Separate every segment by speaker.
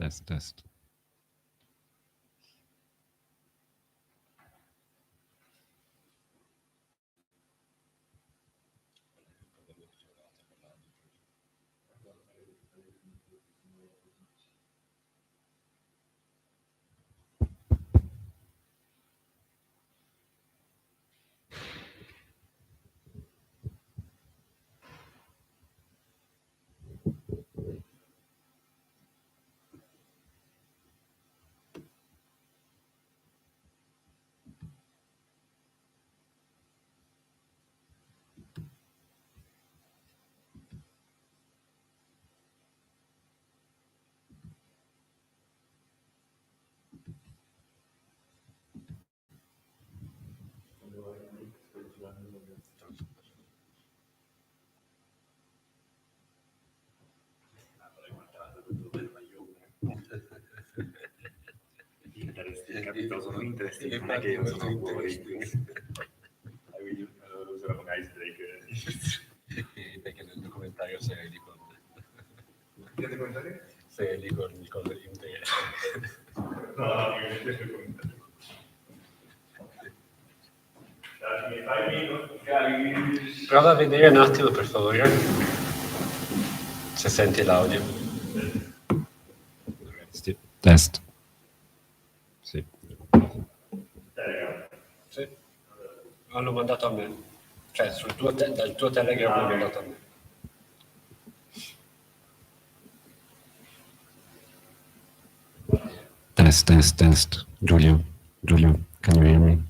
Speaker 1: Test.
Speaker 2: Capito, sono interesting, non è che io sono fuori, userò come icebreaker.
Speaker 1: Perché nel documentario sei lì con...
Speaker 2: Che documentario?
Speaker 1: Sei lì con il collo di integrale.
Speaker 2: No, mi piace il documentario.
Speaker 1: Prova a vedere un attimo, per favore, se senti l'audio. Test. Sì. Sì. L'hanno mandato a me. Cioè, dal tuo Telegram l'hanno mandato a me. Test. Giulio, can you hear me?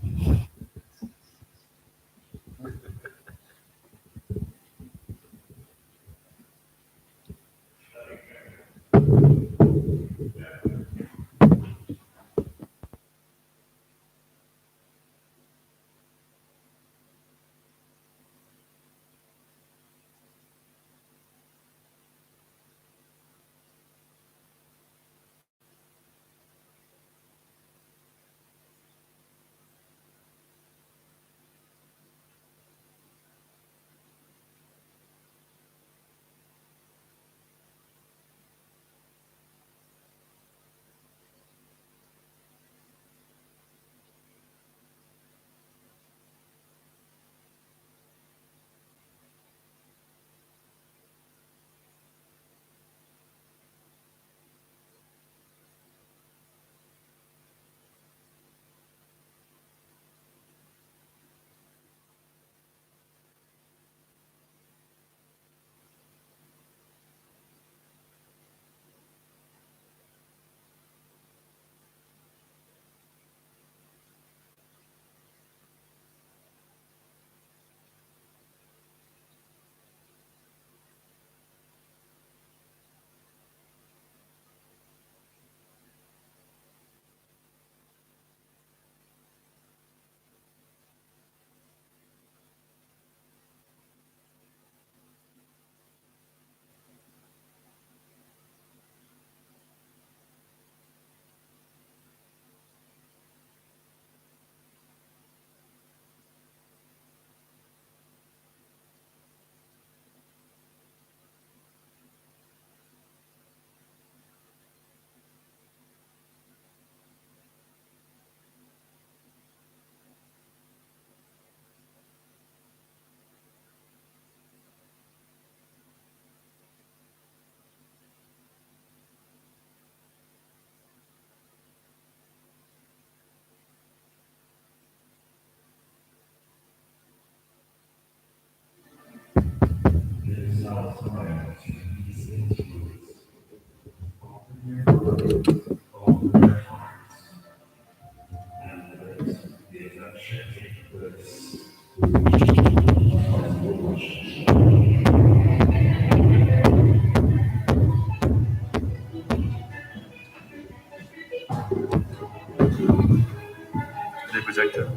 Speaker 2: The projector,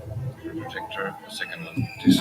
Speaker 2: the second one. This.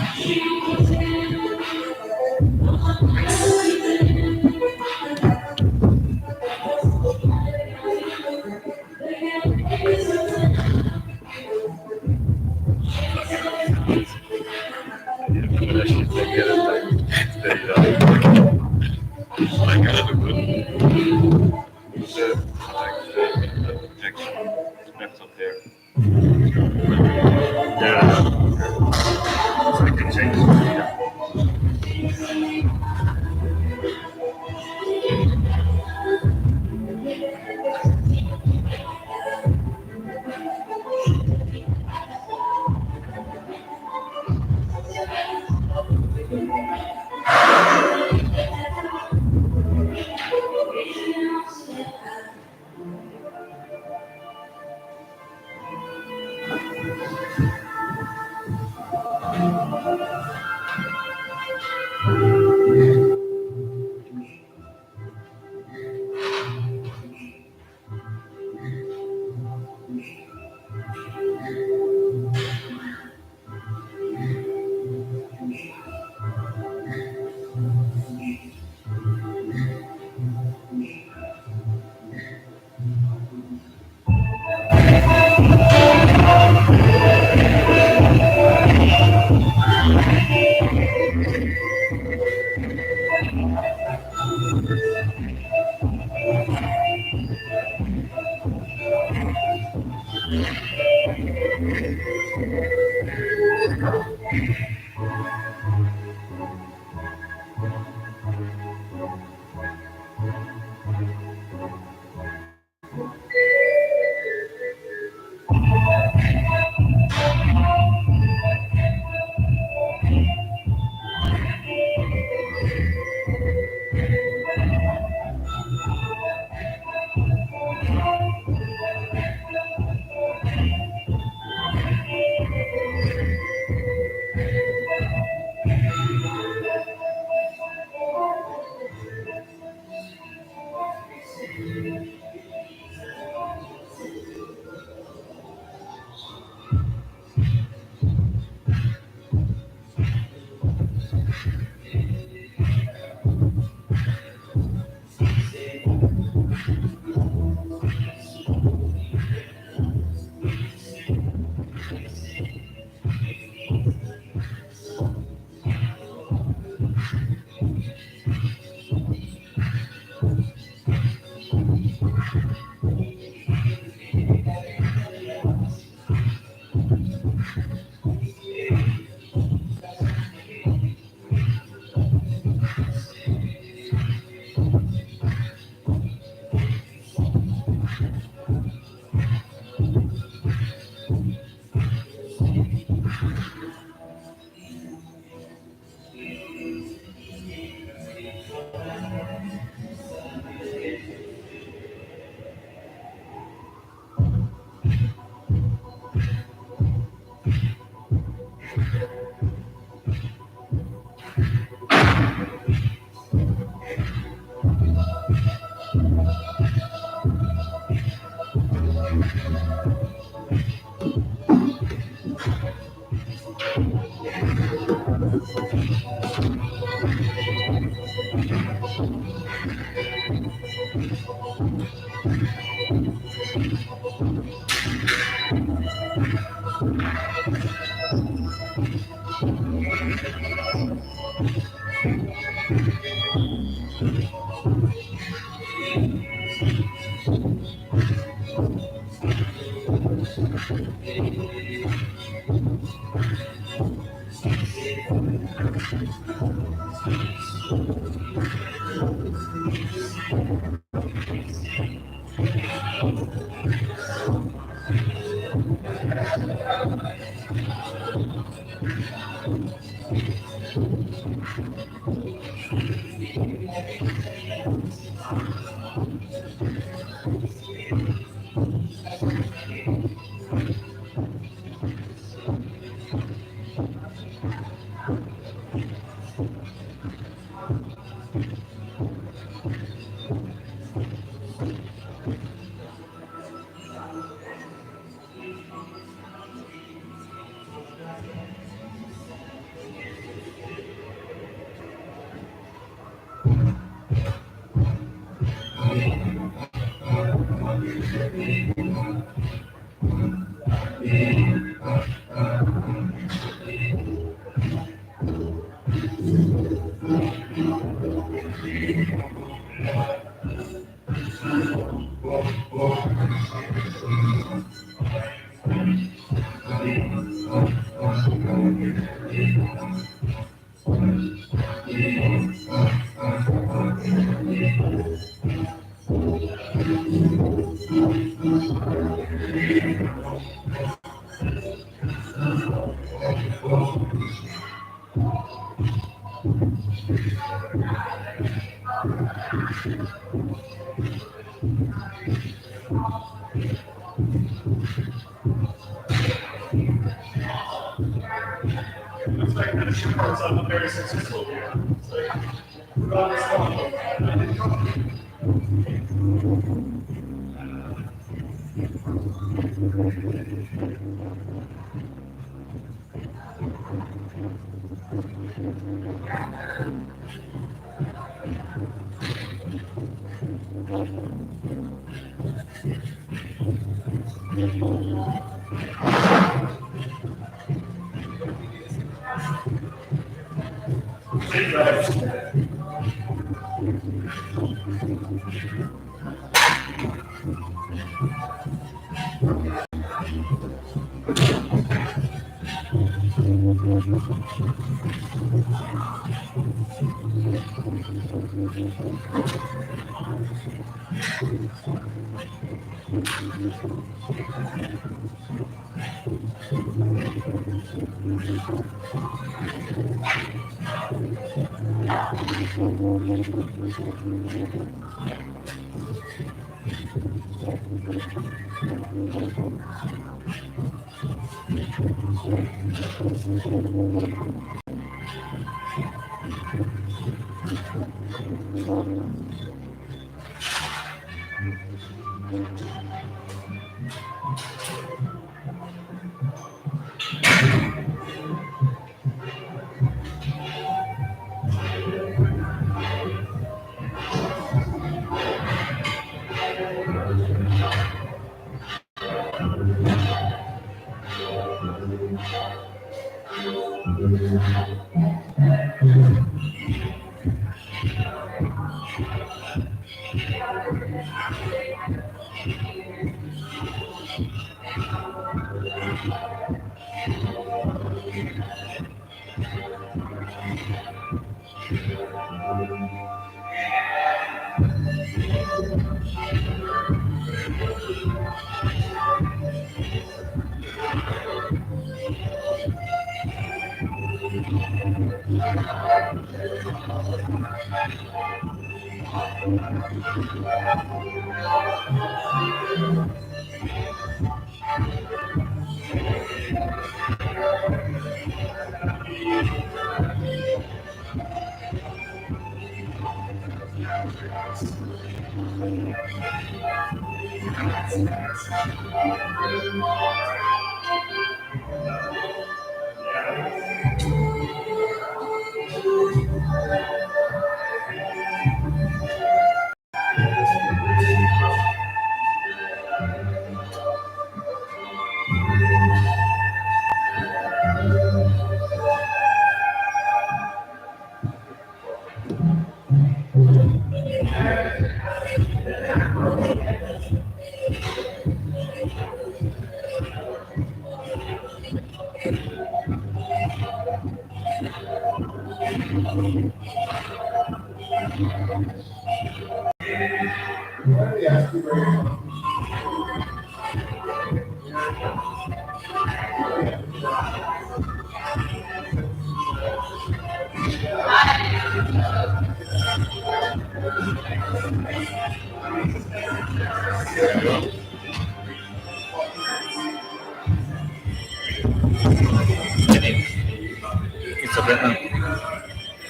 Speaker 3: It's okay.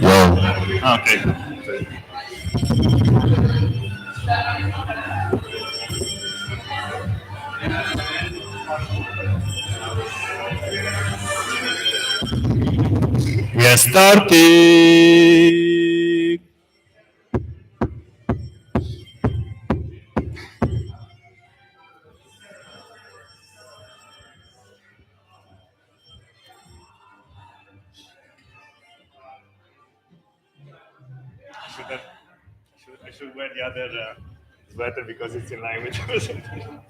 Speaker 2: Wow.
Speaker 3: Okay. We are starting. I should wear the other sweater because it's in line with the presentation.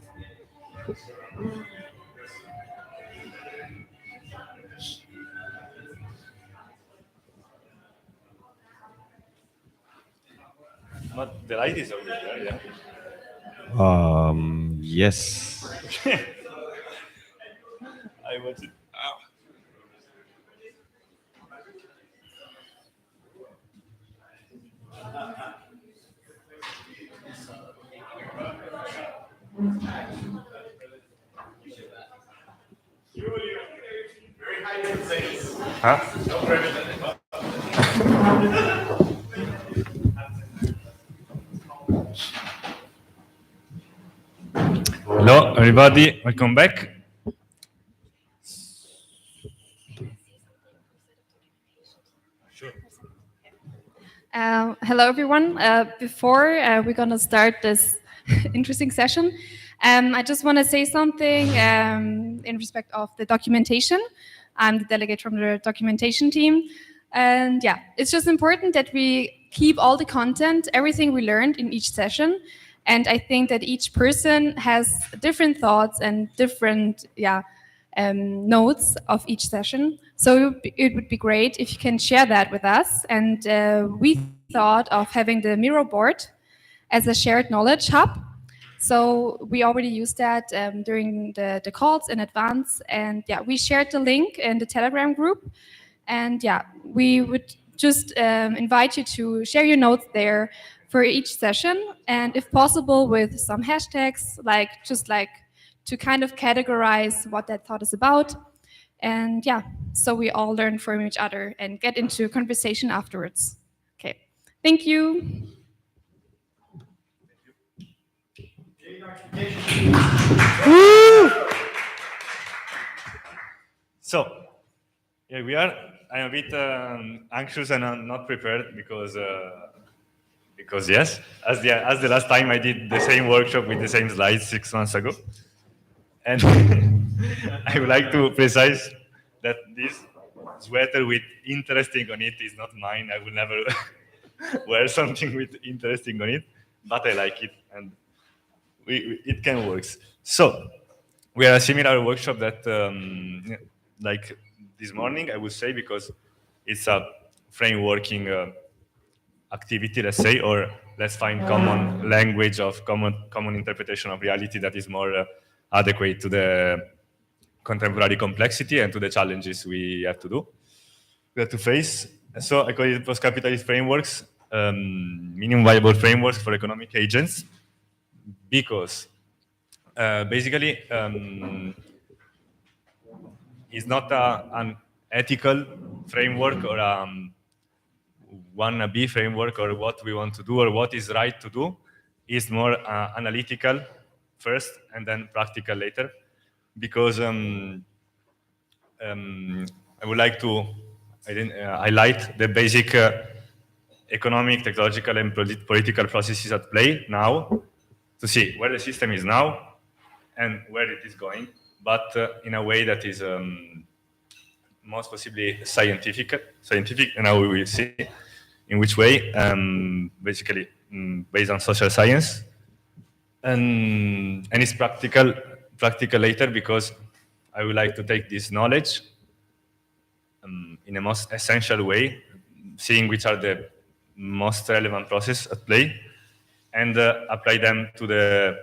Speaker 3: But the light is always there, yeah.
Speaker 2: Yes.
Speaker 3: I watch it. Huh? Hello, everybody. Welcome back.
Speaker 4: Hello, everyone. Before we're going to start this interesting session, I just want to say something in respect of the documentation. I'm the delegate from the documentation team. And yeah, it's just important that we keep all the content, everything we learned in each session. And I think that each person has different thoughts and different notes of each session. So it would be great if you can share that with us. And we thought of having the Miro board as a shared knowledge hub. So we already used that during the calls in advance. And yeah, we shared the link in the Telegram group. And yeah, we would just invite you to share your notes there for each session. And if possible, with some hashtags, just to kind of categorize what that thought is about. And yeah, so we all learn from each other and get into conversation afterwards. Okay, thank you.
Speaker 3: So, here we are. I'm a bit anxious and I'm not prepared because yes, as the last time I did the same workshop with the same slides 6 months ago. And I would like to precise that this sweater with interesting on it is not mine. I will never wear something with interesting on it, but I like it and it can work. So we are a similar workshop that like this morning, I would say, because it's a frameworking activity, let's say, or let's find common language of common interpretation of reality that is more adequate to the contemporary complexity and to the challenges we have to face. So I call it post-capitalist frameworks, minimum viable frameworks for economic agents, because basically it's not an ethical framework or wannabe framework or what we want to do or what is right to do. Is more analytical first and then practical later, because I would like to highlight the basic economic, technological, and political processes at play now to see where the system is now and where it is going, but in a way that is most possibly scientific, and now we will see in which way, basically based on social science, and it's practical later, because I would like to take this knowledge in a most essential way, seeing which are the most relevant processes at play, and apply them to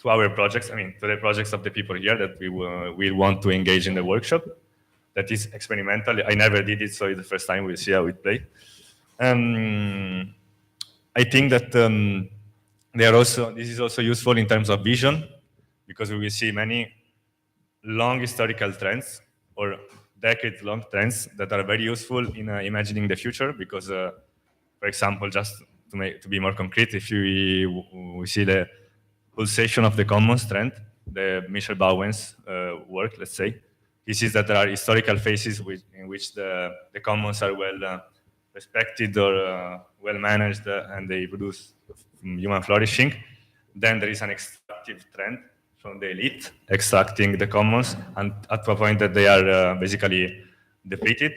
Speaker 3: our projects. I mean, to the projects of the people here that we want to engage in the workshop. That is experimental. I never did it, so it's the first time. We'll see how it plays. I think that this is also useful in terms of vision, because we will see many long historical trends or decades-long trends that are very useful in imagining the future. Because, for example, just to be more concrete, if we see the pulsation of the commons trend, the Michel Bowen's work, let's say, he sees that there are historical phases in which the commons are well respected or well managed, and they produce human flourishing. Then there is an extractive trend from the elite, extracting the commons, and at a point that they are basically depleted.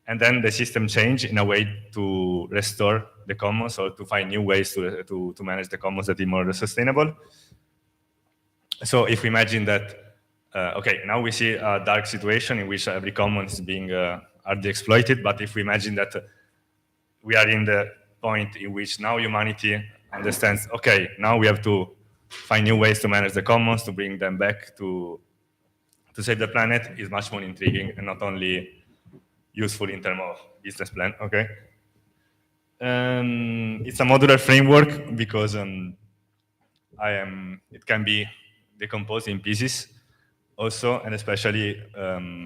Speaker 3: And then the system change in a way to restore the commons or to find new ways to manage the commons that are more sustainable. So if we imagine that, okay, now we see a dark situation in which every commons is being hardly exploited, but if we imagine that we are in the point in which now humanity understands, okay, now we have to find new ways to manage the commons, to bring them back to save the planet, is much more intriguing and not only useful in terms of business plan, okay? It's a modular framework because it can be decomposed in pieces also, and especially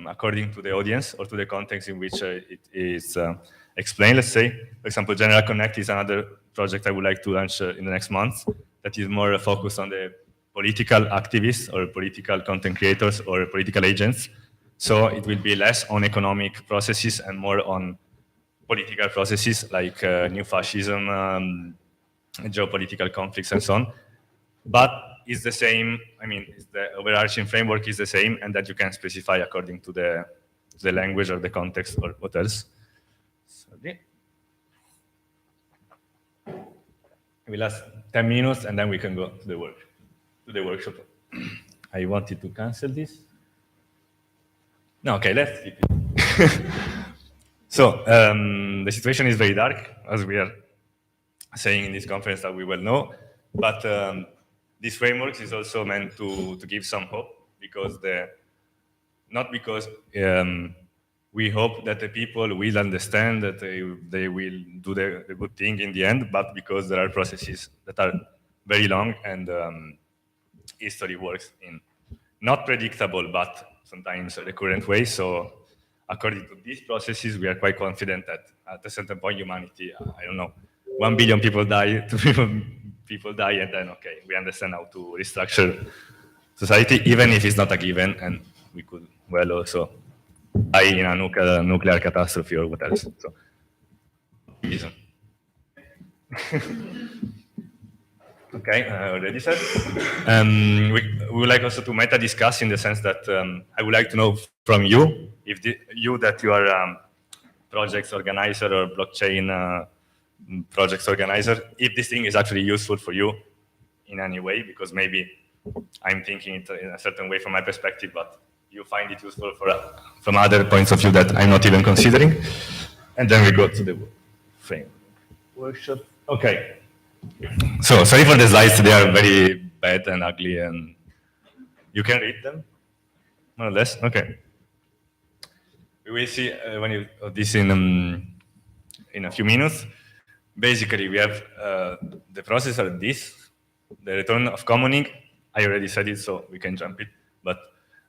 Speaker 3: according to the audience or to the context in which it is explained. Let's say, for example, General Connect is another project I would like to launch in the next month that is more focused on the political activists or political content creators or political agents. So it will be less on economic processes and more on political processes like new fascism, geopolitical conflicts, and so on. But it's the same. I mean, the overarching framework is the same, and that you can specify according to the language or the context or what else. Sorry. We last 10 minutes, and then we can go to the workshop. I wanted to cancel this. No, okay, let's keep it. So the situation is very dark, as we are saying in this conference that we well know, but this framework is also meant to give some hope, because not because we hope that the people will understand that they will do the good thing in the end, but because there are processes that are very long, and history works in not predictable, but sometimes recurrent ways. So according to these processes, we are quite confident that at a certain point, humanity, I don't know, 1 billion people die, 2 billion people die, and then, okay, we understand how to restructure society, even if it's not a given, and we could well also die in a nuclear catastrophe or what else. So, reason. Okay, already said. We would like also to meta discuss, in the sense that I would like to know from you, if you that you are projects organizer or blockchain projects organizer, if this thing is actually useful for you in any way, because maybe I'm thinking it in a certain way from my perspective, but you find it useful from other points of view that I'm not even considering. And then we go to the frame workshop. Okay. So sorry for the slides, they are very bad and ugly, and you can read them, more or less. Okay. We will see when you this in a few minutes. Basically, we have the process of this, the return of commoning. I already said it, so we can jump it. But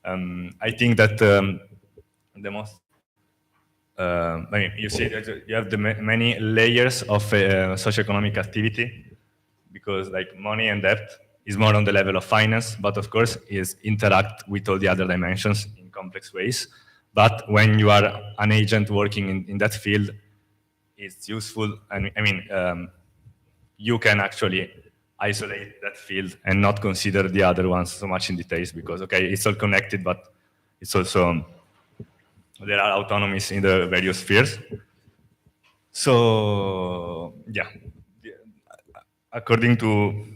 Speaker 3: I think that the most, I mean, you see that you have the many layers of socioeconomic activity, because like money and debt is more on the level of finance, but of course is interact with all the other dimensions in complex ways. But when you are an agent working in that field, it's useful. And I mean, you can actually isolate that field and not consider the other ones so much in details, because, okay, it's all connected, but it's also, there are autonomies in the various spheres. So, yeah, according to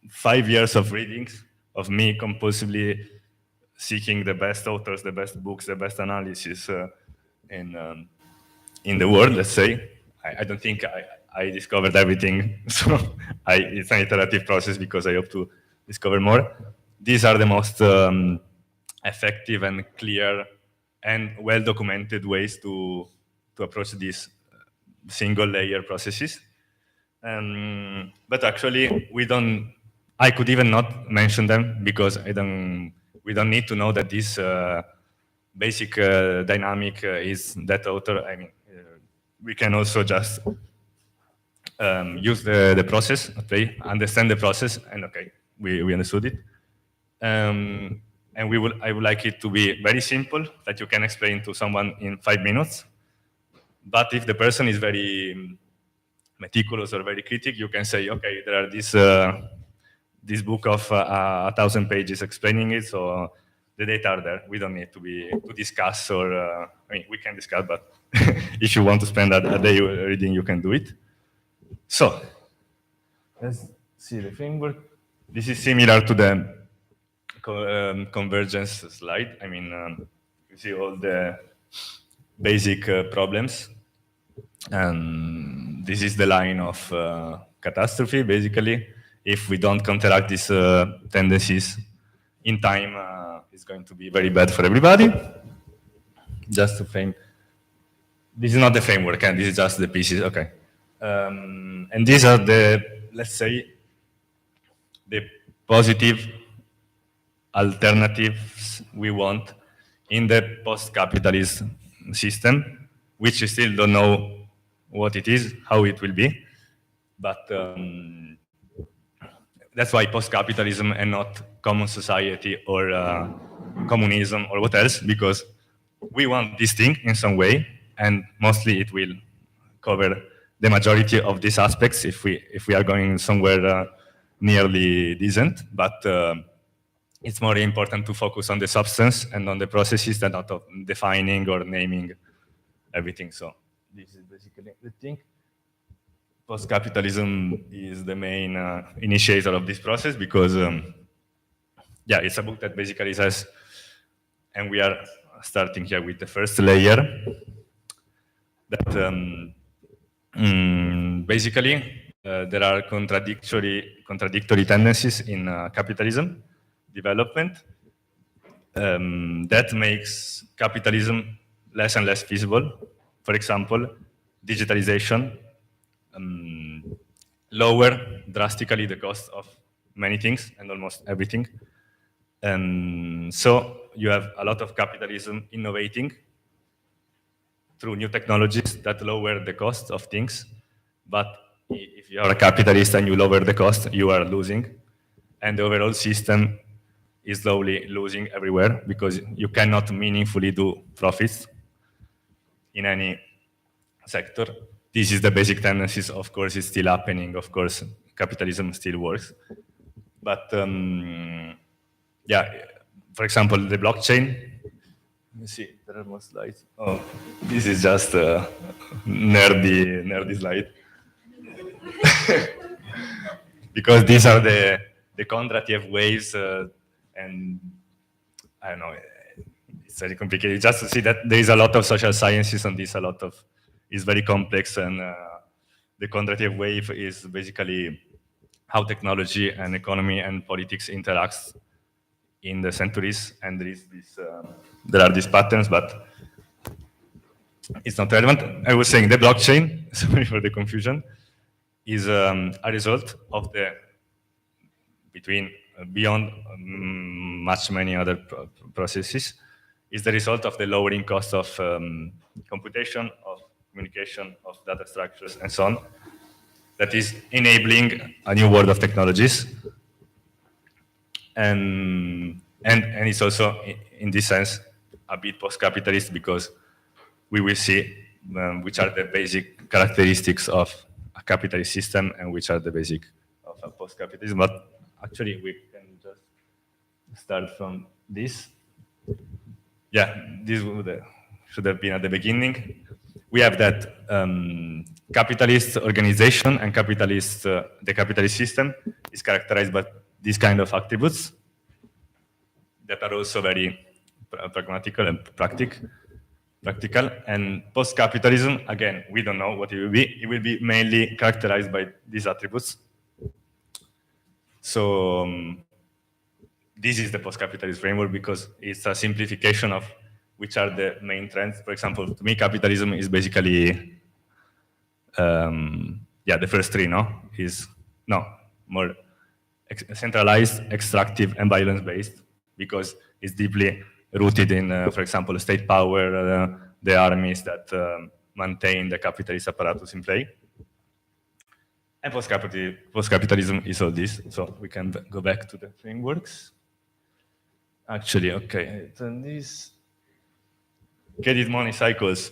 Speaker 3: 5 years of readings of me compulsively seeking the best authors, the best books, the best analysis in the world, let's say, I don't think I discovered everything. So it's an iterative process, because I hope to discover more. These are the most effective and clear and well-documented ways to approach these single layer processes. But actually, I could even not mention them, because we don't need to know that this basic dynamic is that author. I mean, we can also just use the process, okay, understand the process, and okay, we understood it. And I would like it to be very simple, that you can explain to someone in 5 minutes. But if the person is very meticulous or very critic, you can say, okay, there are this book of 1,000 pages explaining it, so the data are there. We don't need to discuss, or I mean, we can discuss, but if you want to spend a day reading, you can do it. So let's see the framework. This is similar to the convergence slide. I mean, you see all the basic problems. And this is the line of catastrophe, basically. If we don't counteract these tendencies in time, it's going to be very bad for everybody. Just to frame. This is not the framework, and this is just the pieces. Okay. And these are the, let's say, the positive alternatives we want in the post-capitalist system, which we still don't know what it is, how it will be. But that's why post-capitalism and not common society or communism or what else, because we want this thing in some way, and mostly it will cover the majority of these aspects if we are going somewhere nearly decent. But it's more important to focus on the substance and on the processes than not of defining or naming everything. So this is basically the thing. Post-capitalism is the main initiator of this process, because yeah, it's a book that basically says, and we are starting here with the first layer, that basically there are contradictory tendencies in capitalism development that makes capitalism less and less feasible. For example, digitalization lower drastically the cost of many things and almost everything. So you have a lot of capitalism innovating through new technologies that lower the cost of things. But if you are a capitalist and you lower the cost, you are losing. And the overall system is slowly losing everywhere because you cannot meaningfully do profits in any sector. This is the basic tendencies. Of course, it's still happening. Of course, capitalism still works. But yeah, for example, the blockchain. Let me see, there are more slides. Oh, this is just a nerdy slide. Because these are the Kondratiev waves, and I don't know, it's very complicated. Just to see that there is a lot of social sciences on this, it's very complex, and the Kondratiev wave is basically how technology and economy and politics interacts in the centuries, and there are these patterns, but it's not relevant. I was saying the blockchain, sorry for the confusion, is a result of beyond many other processes, is the result of the lowering cost of computation, of communication, of data structures, and so on, that is enabling a new world of technologies. And it's also, in this sense, a bit post-capitalist, because we will see which are the basic characteristics of a capitalist system and which are the basic of a post-capitalism. But actually, we can just start from this. Yeah, this should have been at the beginning. We have that capitalist organization and the capitalist system is characterized by these kind of attributes that are also very pragmatical and practical. And post-capitalism, again, we don't know what it will be. It will be mainly characterized by these attributes. So this is the post-capitalist framework because it's a simplification of which are the main trends. For example, to me, capitalism is basically, the first three, more centralized, extractive, and violence-based, because it's deeply rooted in, for example, state power, the armies that maintain the capitalist apparatus in play. And post-capitalism is all this. So we can go back to the frameworks. Actually, okay, turn this. Credit money cycles,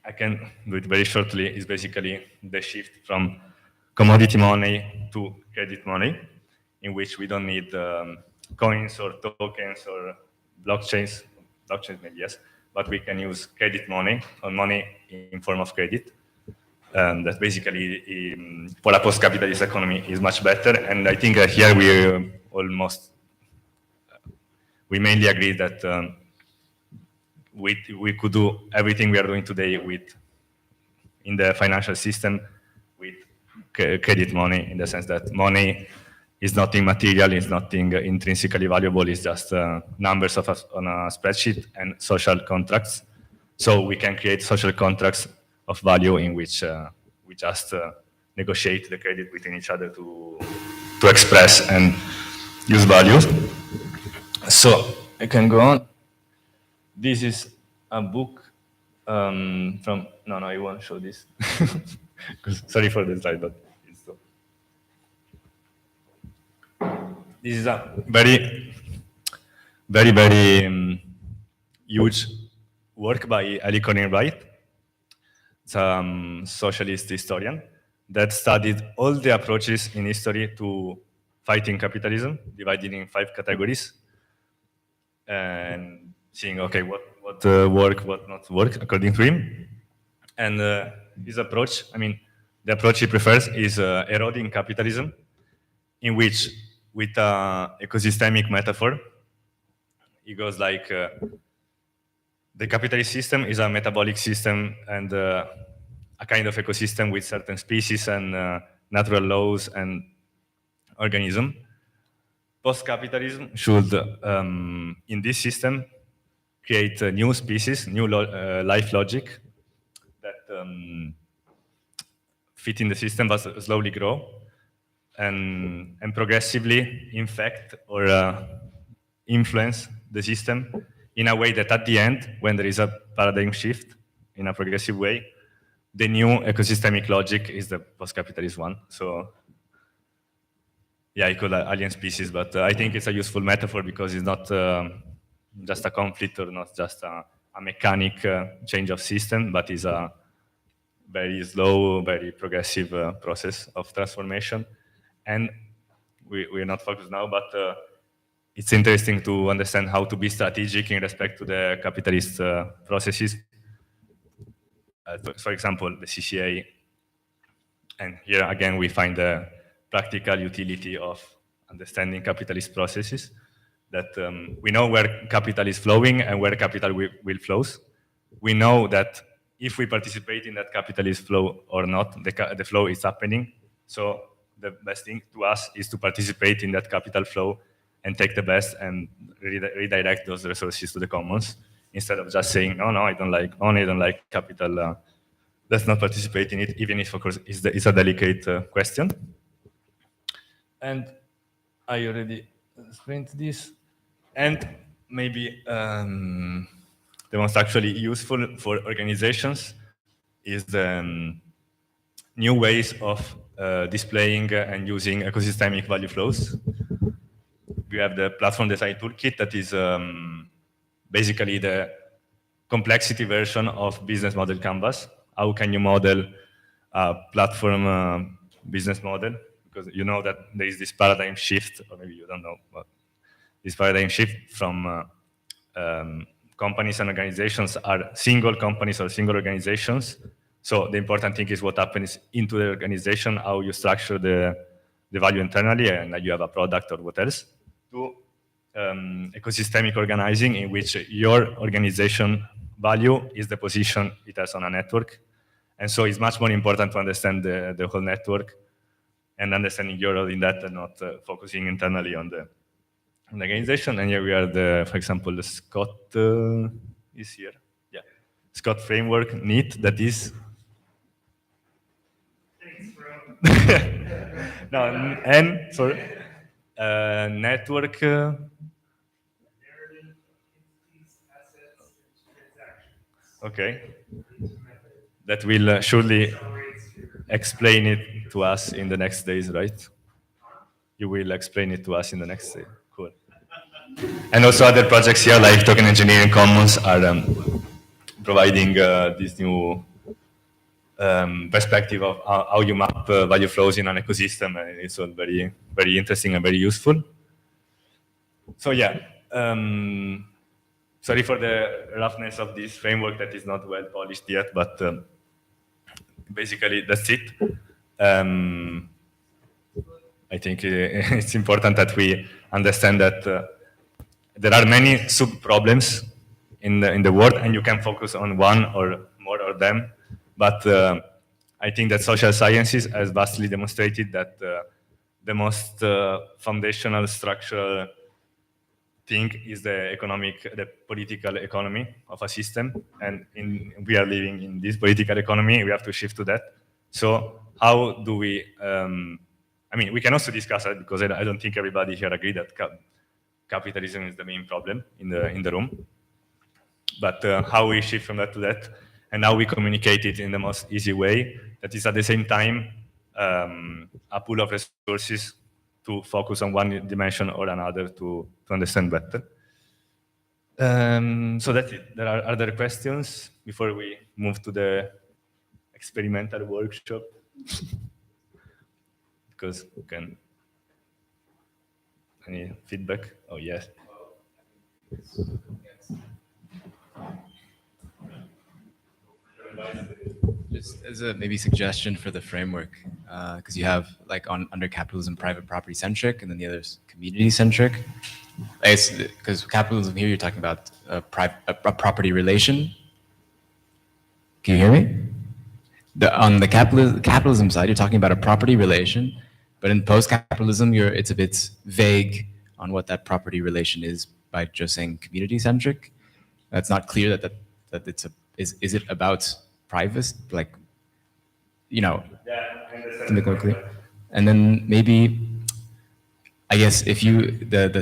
Speaker 3: I can do it very shortly, is basically the shift from commodity money to credit money, in which we don't need coins or tokens or blockchains maybe yes, but we can use credit money, or money in form of credit. That basically, for a post-capitalist economy, is much better. And I think here we mainly agree that we could do everything we are doing today in the financial system with credit money, in the sense that money is nothing material, it's nothing intrinsically valuable, it's just numbers on a spreadsheet and social contracts. So we can create social contracts of value in which we just negotiate the credit between each other to express and use values. So I can go on. This is a book from, no, I won't show this. Sorry for the slide, but it's so. This is a very, very, very huge work by Ellie Wright. It's a socialist historian that studied all the approaches in history to fighting capitalism, divided in 5 categories, and seeing, okay, what work, what not work, according to him. And his approach, the approach he prefers is eroding capitalism, in which, with an ecosystemic metaphor, he goes like, The capitalist system is a metabolic system and a kind of ecosystem with certain species and natural laws and organism. Post-capitalism should, in this system, create new species, new life logic that fit in the system but slowly grow and progressively infect or influence the system in a way that at the end, when there is a paradigm shift in a progressive way, the new ecosystemic logic is the post-capitalist one. So yeah, I call it alien species, but I think it's a useful metaphor because it's not just a conflict or not just a mechanic change of system, but is a very slow, very progressive process of transformation. And we're not focused now, but it's interesting to understand how to be strategic in respect to the capitalist processes. For example, the CCA. And here again, we find the practical utility of understanding capitalist processes, that we know where capital is flowing and where capital will flows. We know that if we participate in that capitalist flow or not, the flow is happening. So the best thing to us is to participate in that capital flow and take the best and redirect those resources to the commons, instead of just saying, oh no, I don't like capital, let's not participate in it, even if, of course, it's a delicate question. And I already explained this. And maybe the most actually useful for organizations is the new ways of displaying and using ecosystemic value flows. We have the platform design toolkit that is basically the complexity version of business model canvas. How can you model a platform business model? Because you know that there is this paradigm shift, or maybe you don't know, but this paradigm shift from companies and organizations are single companies or single organizations. So the important thing is what happens into the organization, how you structure the value internally, and you have a product or what else, to ecosystemic organizing, in which your organization value is the position it has on a network. And so it's much more important to understand the whole network and understanding your role in that, and not focusing internally on the organization. And here we are, for example, the Scott is here. Yeah, Scott framework, neat, that is. Thanks, bro. No, and sorry, network. Okay, that will surely explain it to us in the next days, right? You will explain it to us in the next day. Cool. And also other projects here, like Token Engineering Commons, are providing this new perspective of how you map value flows in an ecosystem, and it's all very, very interesting and very useful. So yeah, sorry for the roughness of this framework that is not well polished yet, but basically that's it. I think it's important that we understand that there are many sub-problems in the world, and you can focus on one or more of them. But I think that social sciences has vastly demonstrated that the most foundational structural thing is the political economy of a system. And we are living in this political economy, we have to shift to that. So how do we, I mean, we can also discuss it, because I don't think everybody here agree that capitalism is the main problem in the room. But how we shift from that to that, and how we communicate it in the most easy way, that is at the same time a pool of resources to focus on one dimension or another to understand better. So that's it. There are other questions before we move to the experimental workshop? Because we can. Any feedback? Oh, yes.
Speaker 5: Just as a maybe suggestion for the framework, because you have like under capitalism, private property centric, and then the other's community centric. because capitalism here, you're talking about a property relation. Can you hear me? On the capitalism side, you're talking about a property relation, but in post-capitalism, it's a bit vague on what that property relation is by just saying community-centric. That's not clear that it's is it about privacy, like, you know, to make it clear. And then maybe, I guess if you the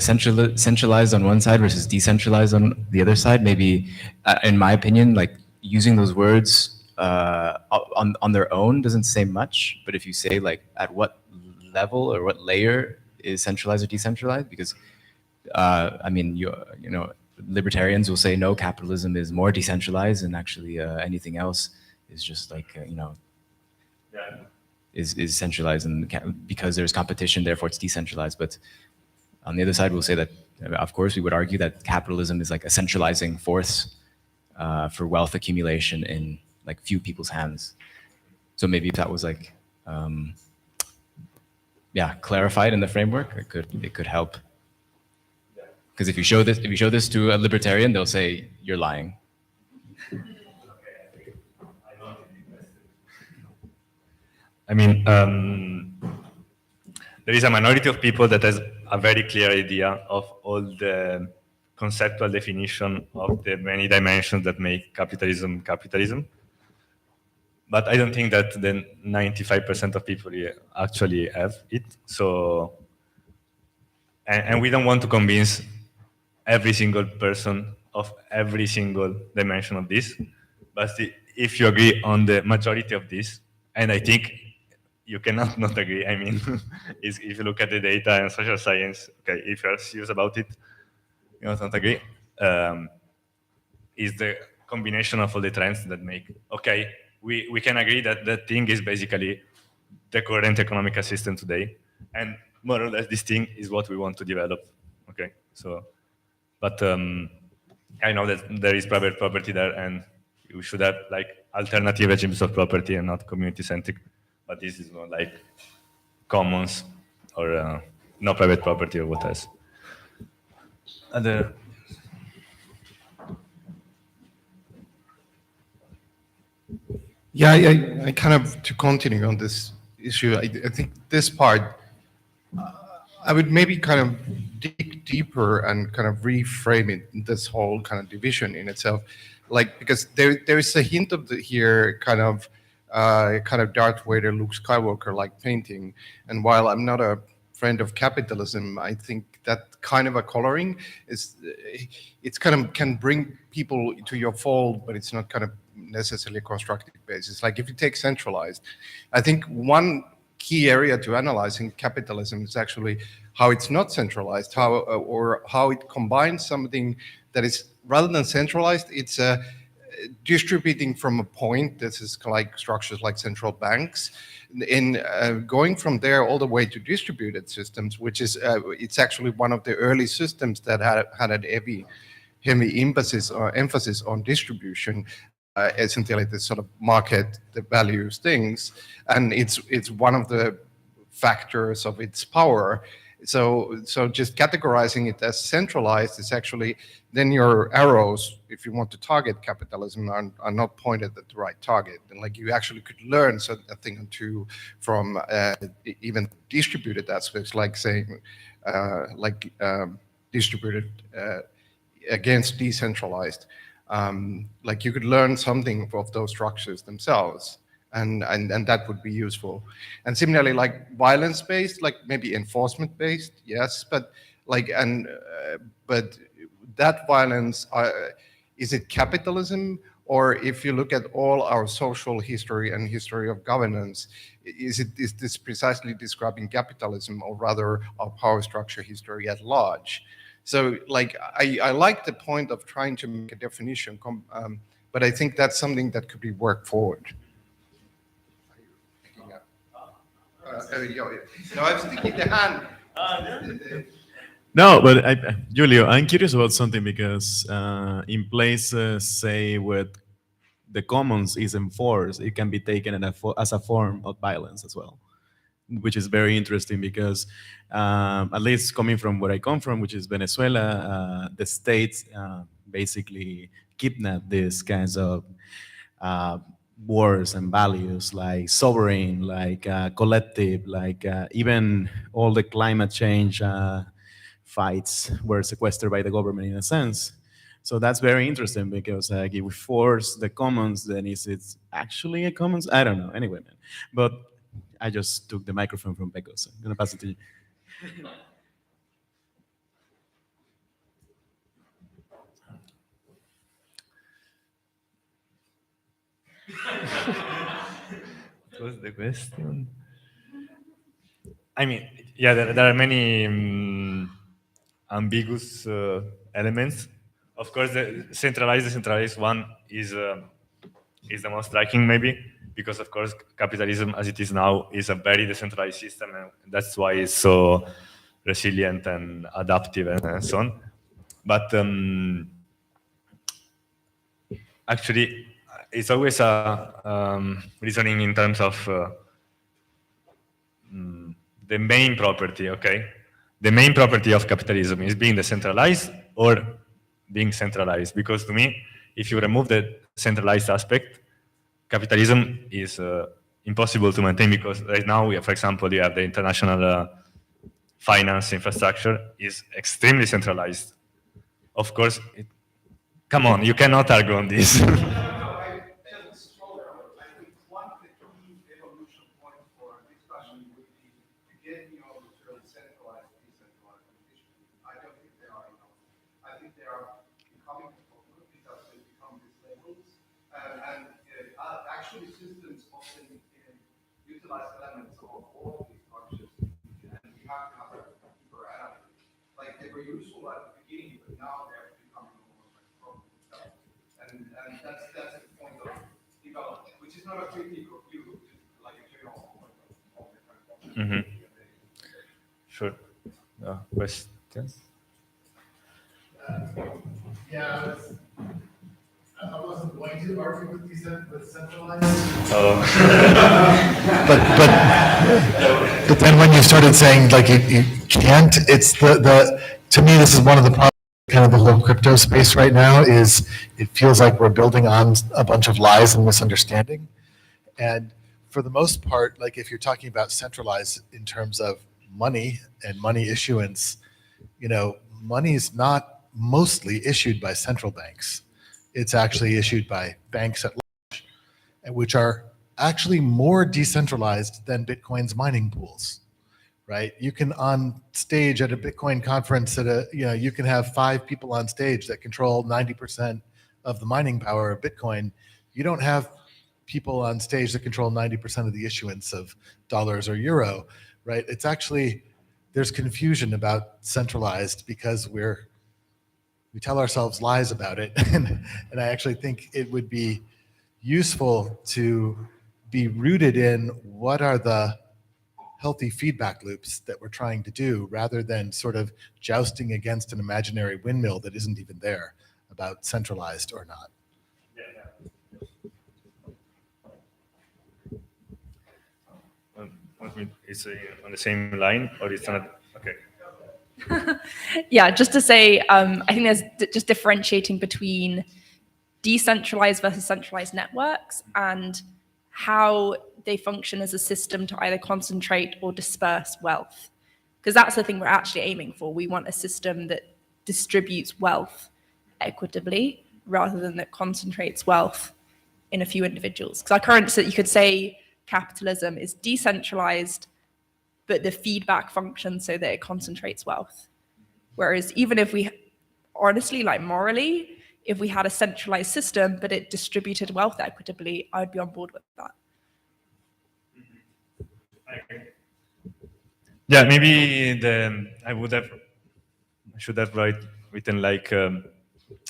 Speaker 5: centralized on one side versus decentralized on the other side, maybe in my opinion, like using those words on their own doesn't say much. But if you say like at what level or what layer is centralized or decentralized, because I mean you know libertarians will say no, capitalism is more decentralized, and actually anything else is just like you know. Yeah. Is centralized, and because there's competition, therefore it's decentralized. But on the other side, we'll say that, of course, we would argue that capitalism is like a centralizing force for wealth accumulation in like few people's hands. So maybe if that was like, yeah, clarified in the framework, it could help. Because if you show this to a libertarian, they'll say you're lying.
Speaker 3: I mean, there is a minority of people that has a very clear idea of all the conceptual definition of the many dimensions that make capitalism capitalism. But I don't think that the 95% of people actually have it. So, and we don't want to convince every single person of every single dimension of this. But if you agree on the majority of this, and I think you cannot not agree. I mean, if you look at the data and social science, okay, if you're serious about it, you not agree. Is the combination of all the trends that make, okay, we can agree that the thing is basically the current economic system today, and more or less this thing is what we want to develop, okay? So, but I know that there is private property there, and we should have like alternative regimes of property and not community-centric. But this is not like commons or no private property or what else.
Speaker 6: Yeah, I kind of, to continue on this issue, I think this part, I would maybe kind of dig deeper and kind of reframe it, this whole kind of division in itself. Like, because there is a hint of here kind of Darth Vader, Luke Skywalker like painting. And while I'm not a friend of capitalism, I think that kind of a coloring is, it's kind of can bring people to your fold, but it's not kind of necessarily a constructive basis. Like if you take centralized, I think one key area to analyzing capitalism is actually how it's not centralized, how it combines something that is, rather than centralized, it's distributing from a point. This is like structures like central banks, in going from there all the way to distributed systems, which is it's actually one of the early systems that had a heavy emphasis on distribution. Essentially, the sort of market that values things, and it's one of the factors of its power. So just categorizing it as centralized is actually, then your arrows, if you want to target capitalism, are not pointed at the right target. And like you actually could learn a thing or two from even distributed aspects, like saying distributed against decentralized. Like you could learn something of those structures themselves, and that would be useful. And similarly, like violence-based, like maybe enforcement-based, yes, but like but that violence, is it capitalism? Or if you look at all our social history and history of governance, is this precisely describing capitalism, or rather our power structure history at large? So like, I like the point of trying to make a definition, but I think that's something that could be worked forward. No, I'm sticking the hand.
Speaker 7: No, but Julio, I'm curious about something, because in places, say, where the commons is enforced, it can be taken as a form of violence as well. which is very interesting because, at least coming from where I come from, which is Venezuela, the states basically kidnap these kinds of words and values like sovereign, like collective, like even all the climate change fights were sequestered by the government in a sense. So that's very interesting because if we force the commons, then is it actually a commons? I don't know. Anyway, man. But I just took the microphone from Pecco, so I'm gonna pass it to you.
Speaker 3: What was the question? I mean, yeah, there are many ambiguous elements. Of course, the decentralized one is the most striking, maybe, because of course capitalism, as it is now, is a very decentralized system, and that's why it's so resilient and adaptive and so on. But actually, it's always a reasoning in terms of the main property, okay? The main property of capitalism is being decentralized or being centralized. Because to me, if you remove the centralized aspect, capitalism is impossible to maintain because right now, we have, for example, you have the international finance infrastructure is extremely centralized. Of course, come on, you cannot argue on this.
Speaker 6: Systems often utilize elements of all of these functions, and you have to have a deeper analysis. Like they were useful at the beginning, but now they're becoming almost like a problem themselves. And that's the point of development, which is not a critique of you, just like a general point of different functions.
Speaker 3: Sure. Questions?
Speaker 8: Yeah, I wasn't going to argue with centralized. But then when you started saying like you can't, it's to me this is one of the problems. Kind of the whole crypto space right now is it feels like we're building on a bunch of lies and misunderstanding, and for the most part, like if you're talking about centralized in terms of money and money issuance, money is not mostly issued by central banks. It's actually issued by banks at large, which are actually more decentralized than Bitcoin's mining pools, right? You can on stage at a Bitcoin conference you can have 5 people on stage that control 90% of the mining power of Bitcoin. You don't have people on stage that control 90% of the issuance of dollars or euro, right? It's actually, there's confusion about centralized because we tell ourselves lies about it. And I actually think it would be useful to be rooted in what are the healthy feedback loops that we're trying to do rather than sort of jousting against an imaginary windmill that isn't even there about centralized or not.
Speaker 3: It's on the same line or it's not? Okay.
Speaker 9: Yeah, just to say, I think there's just differentiating between decentralized versus centralized networks and how they function as a system to either concentrate or disperse wealth. Because that's the thing we're actually aiming for. We want a system that distributes wealth equitably rather than that concentrates wealth in a few individuals. Because our current, you could say capitalism is decentralized, but the feedback functions so that it concentrates wealth. Whereas even if we, honestly, like morally, if we had a centralized system, but it distributed wealth equitably, I would be on board with that.
Speaker 3: Yeah, maybe I should have written like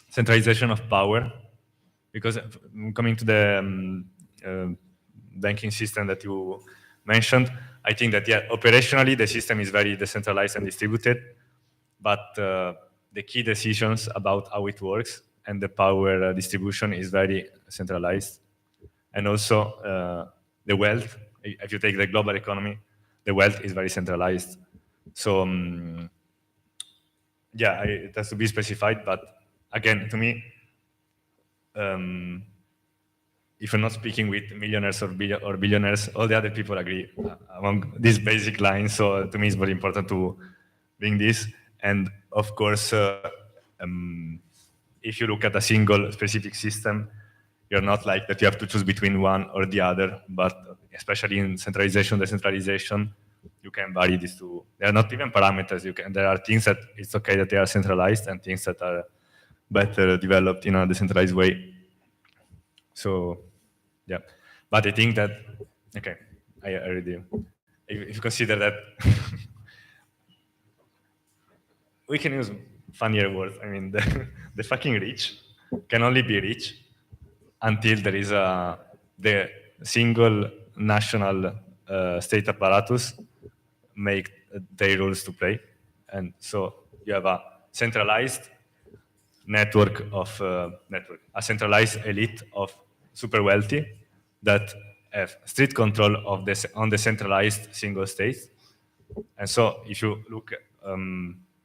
Speaker 3: centralization of power, because coming to the banking system that you mentioned, I think that operationally the system is very decentralized and distributed, but the key decisions about how it works and the power distribution is very centralized, and also the wealth. If you take the global economy, the wealth is very centralized. So yeah, it has to be specified, but again, to me, if you're not speaking with millionaires or billionaires, all the other people agree among these basic lines. So to me, it's very important to bring this. And of course, if you look at a single specific system, you're not like that you have to choose between one or the other, but especially in centralization, decentralization, you can vary these two. They are not even parameters. There are things that it's okay that they are centralized and things that are better developed in a decentralized way. So, yeah. But I think that, okay, I already, if you consider that, we can use funnier words. I mean, the fucking rich can only be rich until there is the single national state apparatus make their rules to play. And so you have a centralized network of a centralized elite of super wealthy that have strict control of this on the centralized single states. And so if you look,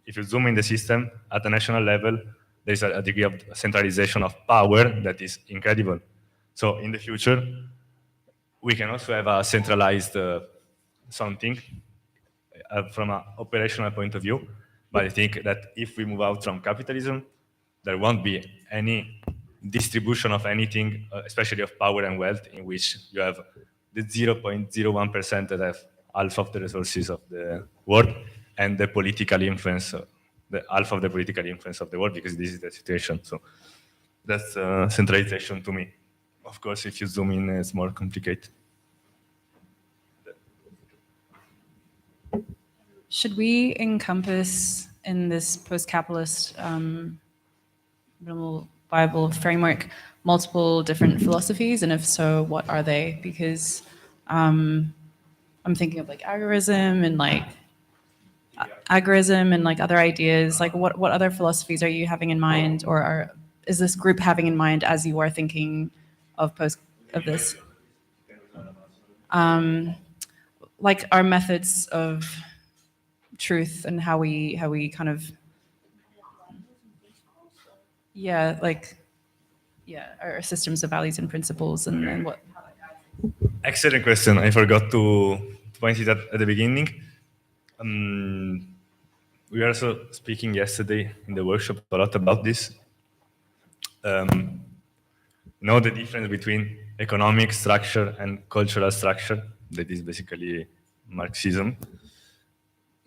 Speaker 3: if you zoom in the system at the national level, there's a degree of centralization of power that is incredible. So in the future, we can also have a centralized something from an operational point of view. But I think that if we move out from capitalism, there won't be any distribution of anything, especially of power and wealth, in which you have the 0.01% that have half of the resources of the world and the political influence, the half of the political influence of the world, because this is the situation. So that's centralization to me. Of course, if you zoom in, it's more complicated.
Speaker 10: Should we encompass in this post-capitalist minimal viable framework multiple different philosophies? And if so, what are they? Because I'm thinking of like agorism and like other ideas. Like what other philosophies are you having in mind, or is this group having in mind as you are thinking of this? Like our methods of truth and how we kind of our systems of values and principles and what.
Speaker 3: Excellent question. I forgot to point it out at the beginning. We were also speaking yesterday in the workshop a lot about this. Know the difference between economic structure and cultural structure. That is basically Marxism.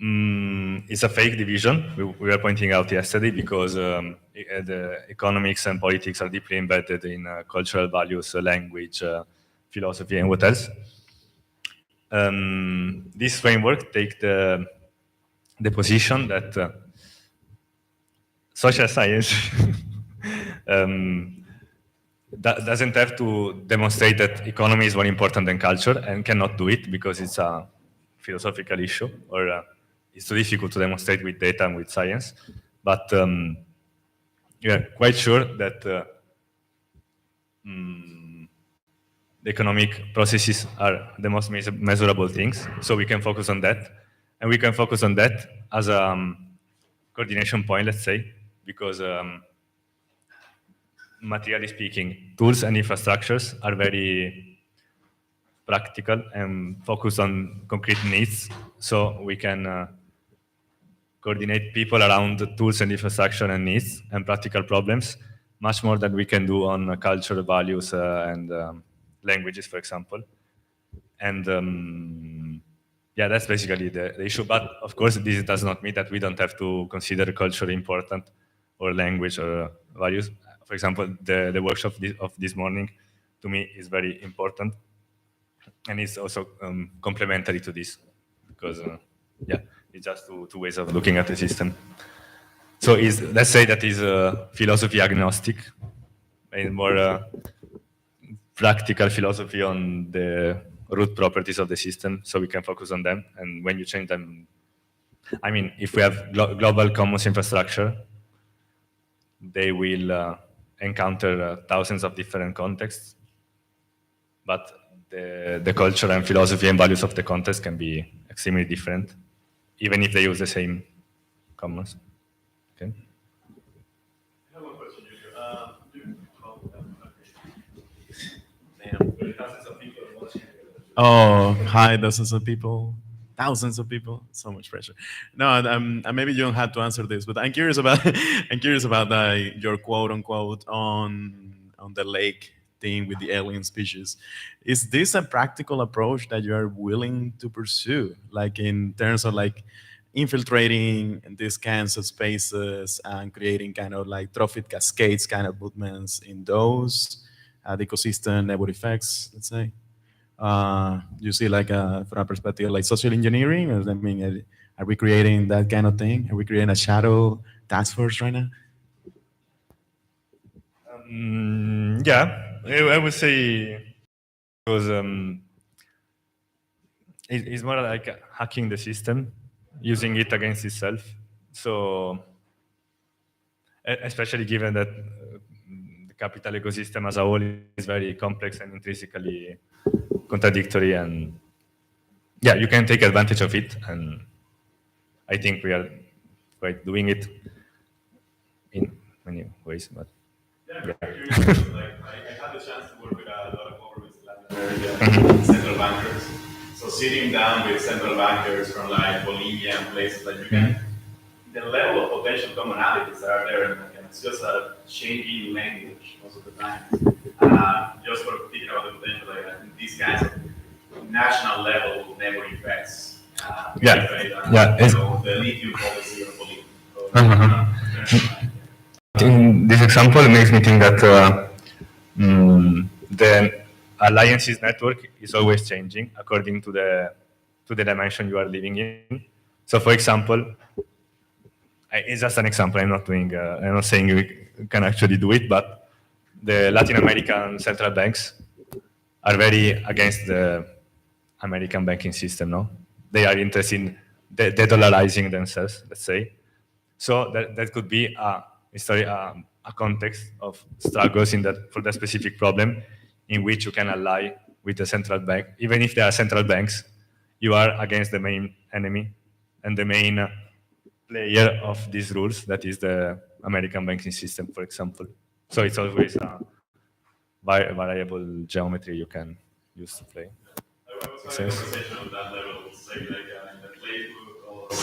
Speaker 3: It's a fake division. We were pointing out yesterday because the economics and politics are deeply embedded in cultural values, language, philosophy, and what else. This framework takes the position that social science doesn't have to demonstrate that economy is more important than culture, and cannot do it because it's a philosophical issue, or it's too difficult to demonstrate with data and with science. But we are quite sure that the economic processes are the most measurable things, so we can focus on that. And we can focus on that as a coordination point, let's say, because materially speaking, tools and infrastructures are very practical and focus on concrete needs. So we can coordinate people around the tools and infrastructure and needs and practical problems, much more than we can do on cultural values and languages, for example. And yeah, that's basically the issue. But of course, this does not mean that we don't have to consider culture important or language or values. For example, the workshop of this morning, to me, is very important. And it's also complementary to this, because yeah, it's just two ways of looking at the system. So let's say that is philosophy agnostic, and more practical philosophy on the root properties of the system, so we can focus on them. And when you change them, I mean, if we have global commons infrastructure, they will encounter thousands of different contexts, but the culture and philosophy and values of the context can be extremely different, even if they use the same commons. Okay.
Speaker 7: I have one question, Oh, hi, dozens of people, thousands of people. So much pressure. No, maybe you don't have to answer this, but I'm curious about I'm curious about your quote unquote on the lake thing with the alien species. Is this a practical approach that you are willing to pursue, like in terms of like infiltrating these kinds of spaces and creating kind of like trophic cascades kind of movements in those the ecosystem network effects, let's say? You see, like from a perspective like social engineering, or, I mean, are we creating that kind of thing? Are we creating a shadow task force right now?
Speaker 3: Yeah, I would say because it's more like hacking the system, using it against itself. So, especially given that the capital ecosystem as a whole is very complex and intrinsically contradictory, and yeah, you can take advantage of it, and I think we are quite doing it in many ways. But
Speaker 7: yeah. Like, I had the chance to work with a lot of governments in Latin America, central bankers. So sitting down with central bankers from like Bolivia and places like you can, the level of potential commonalities that are there, and it's just a changing language most of the time. Just for thinking about the potential, like these kinds of national level network effects.
Speaker 3: Yeah.
Speaker 7: The lithium policy of Bolivia.
Speaker 3: In this example, it makes me think that the alliances network is always changing according to the dimension you are living in. So, for example, it's just an example. I'm not doing. I'm not saying you can actually do it, but the Latin American central banks are very against the American banking system. No, they are interested in de-dollarizing themselves. Let's say. So that could be a context of struggles for that specific problem, in which you can ally with the central bank. Even if they are central banks, you are against the main enemy and the main player of these rules, that is the American banking system, for example. So it's always a variable geometry you can use to play.
Speaker 7: I was having a conversation on that level, say like in the playbook of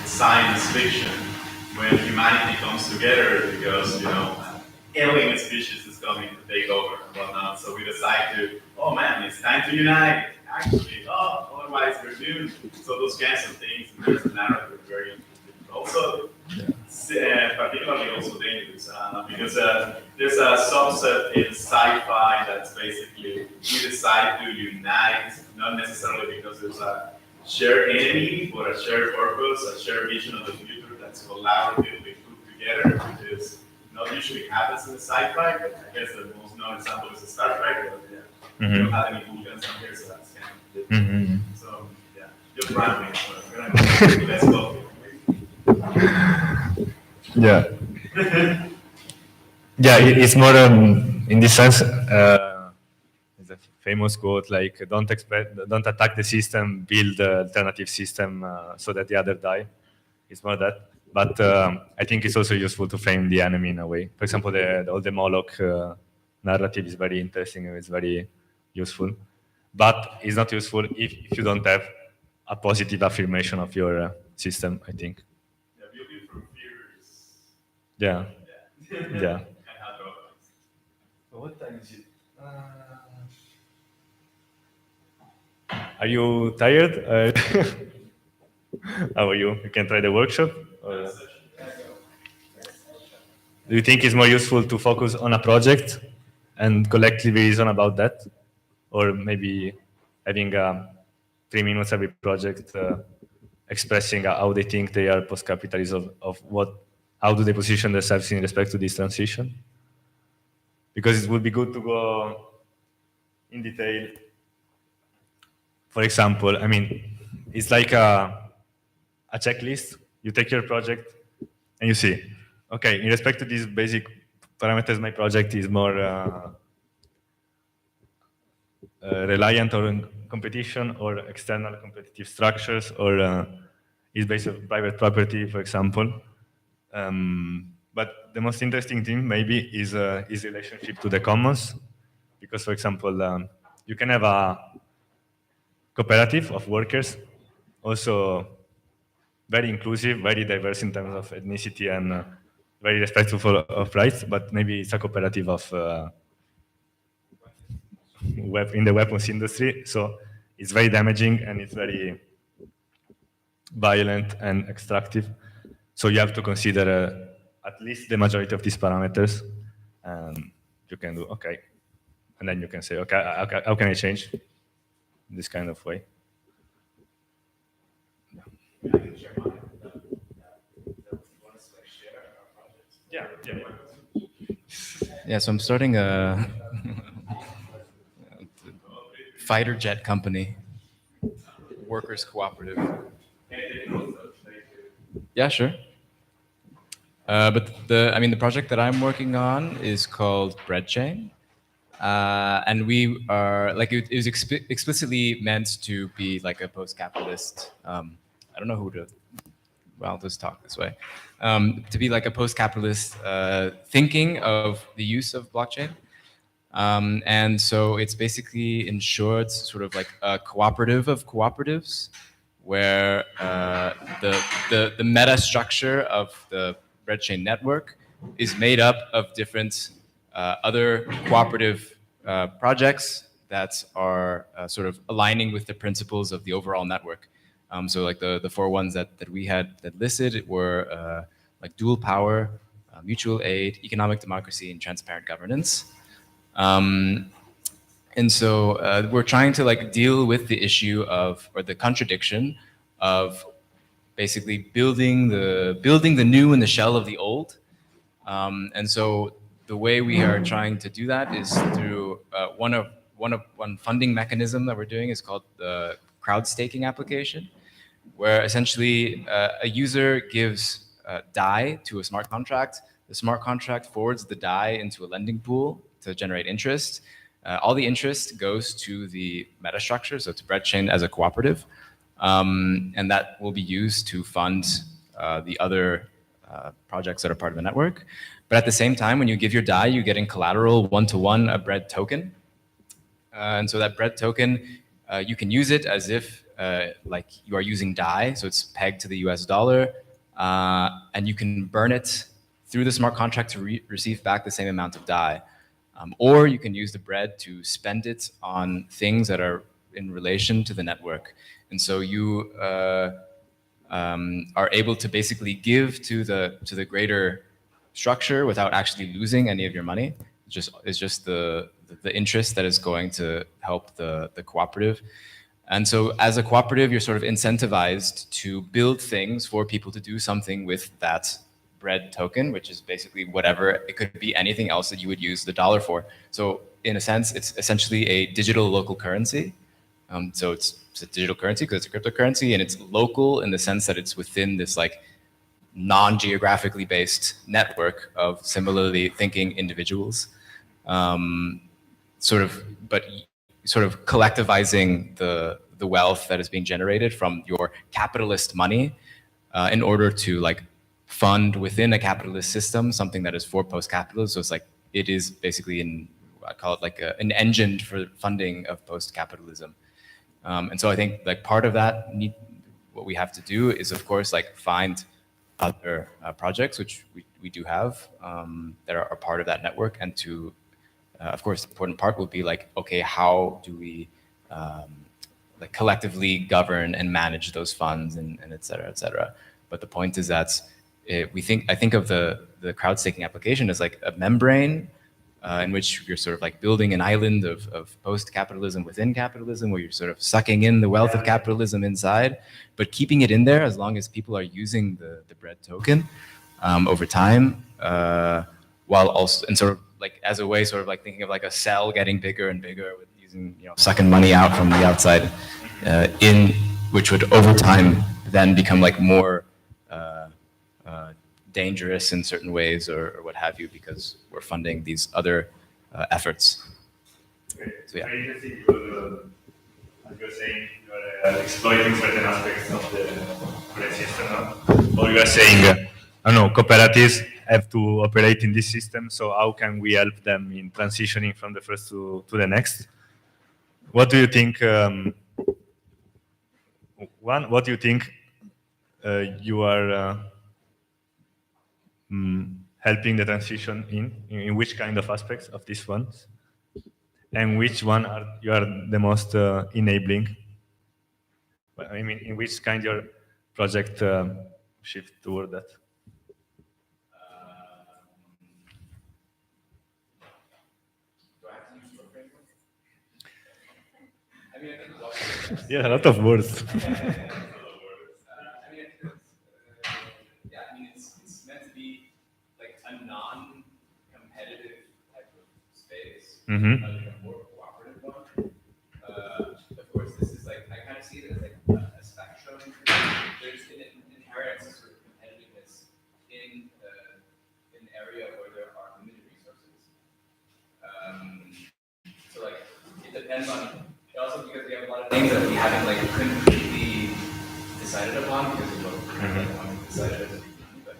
Speaker 7: science fiction, when humanity comes together because, alien species is coming to take over and whatnot. So we decide to, oh man, it's time to unite. Actually, otherwise we're doomed. So those kinds of things, there's a narrative very interesting. Also, particularly also dangerous because there's a subset in sci-fi that's basically we decide to unite, not necessarily because there's a shared enemy, but a shared purpose, a shared vision of the future that's collaboratively put together, which is not usually happens in sci-fi, but I guess the most known example is Star Trek. But, we don't have any cool guns on here, so that's kind of different. So yeah, just rambling. So let's go.
Speaker 3: Yeah. Yeah, it's more in this sense. There's a famous quote like, "Don't attack the system, build the alternative system so that the other die." It's more that. But I think it's also useful to frame the enemy in a way. For example, all the Moloch narrative is very interesting and it's very useful. But it's not useful if you don't have a positive affirmation of your system, I think.
Speaker 7: Yeah, building from fears.
Speaker 3: Yeah. Yeah.
Speaker 7: So what time is it?
Speaker 3: Are you tired? How are you? You can try the workshop? Or do you think it's more useful to focus on a project and collectively reason about that? Or maybe having 3 minutes every project expressing how they think they are post-capitalism how do they position themselves in respect to this transition? Because it would be good to go in detail. For example, I mean, it's like a checklist. You take your project and you see, okay, in respect to these basic parameters, my project is more reliant on competition or external competitive structures, or is based on private property, for example. But the most interesting thing maybe is relationship to the commons, because, for example, you can have a cooperative of workers, also very inclusive, very diverse in terms of ethnicity, and very respectful of rights, but maybe it's a cooperative of in the weapons industry, so it's very damaging and it's very violent and extractive. So you have to consider at least the majority of these parameters, and you can do okay, and then you can say, okay, how can I change this kind of way? Yeah.
Speaker 5: Yeah, so I'm starting a fighter jet company, workers cooperative. Yeah, sure. But the project that I'm working on is called Bread Chain. And we are like, it was explicitly meant to be like a post-capitalist, I don't know who to, well, just talk this way, to be like a post-capitalist thinking of the use of blockchain. And so it's basically, in short, sort of like a cooperative of cooperatives, where the meta structure of the Bread Chain network is made up of different other cooperative projects that are sort of aligning with the principles of the overall network. So like the four ones that we had that listed were like dual power, mutual aid, economic democracy, and transparent governance. And so we're trying to like deal with the issue of, or the contradiction of, basically building the new in the shell of the old. And so the way we are trying to do that is through one funding mechanism that we're doing is called the crowd staking application, where essentially a user gives DAI to a smart contract. The smart contract forwards the DAI into a lending pool to generate interest. All the interest goes to the metastructure, so to Bread Chain as a cooperative. And that will be used to fund the other projects that are part of the network. But at the same time, when you give your DAI, you get in collateral one-to-one a bread token. And so that bread token, you can use it as if like you are using DAI, so it's pegged to the US dollar, and you can burn it through the smart contract to receive back the same amount of DAI. Or you can use the bread to spend it on things that are in relation to the network. And so you are able to basically give to the greater structure without actually losing any of your money. It's just the interest that is going to help the cooperative. And so as a cooperative, you're sort of incentivized to build things for people to do something with that bread token, which is basically whatever, it could be anything else that you would use the dollar for. So in a sense, it's essentially a digital local currency. So it's a digital currency because it's a cryptocurrency, and it's local in the sense that it's within this like non-geographically based network of similarly thinking individuals, sort of collectivizing the wealth that is being generated from your capitalist money in order to like fund within a capitalist system something that is for post-capitalist. So it's like, it is basically I call it like an engine for funding of post-capitalism. And so I think like part of that what we have to do is, of course, like find other projects, which we do have, that are part of that network. And to, of course, the important part will be like, okay, how do we like collectively govern and manage those funds and et cetera, et cetera. But the point is that I think of the crowd staking application as like a membrane in which you're sort of like building an island of post-capitalism within capitalism, where you're sort of sucking in the wealth of capitalism inside, but keeping it in there as long as people are using the bread token over time, while also, and sort of like as a way, sort of like thinking of like a cell getting bigger and bigger with using, sucking money out from the outside, which would over time then become like more dangerous in certain ways or what have you, because we're funding these other efforts. So yeah.
Speaker 3: Very interesting because, as you're saying, you're exploiting certain aspects of the current system, no? Or you are saying, I don't know, cooperatives have to operate in this system, so how can we help them in transitioning from the first to the next? What do you think? What do you think you are helping the transition in which kind of aspects of these funds, and which one are you are the most enabling? I mean, in which kind your project shift toward that? Yeah, a lot of words.
Speaker 5: Yeah, I mean, it's meant to be like a non-competitive type of space,
Speaker 3: Mm-hmm.
Speaker 5: like a more cooperative one. Of course, this is like, I kind of see it as like a spectrum. There's an inherent sort of competitiveness in an area where there are limited resources. So like, it depends on, also because we have a lot of things that we haven't like completely decided upon because we don't like want to decide it as a beginning, but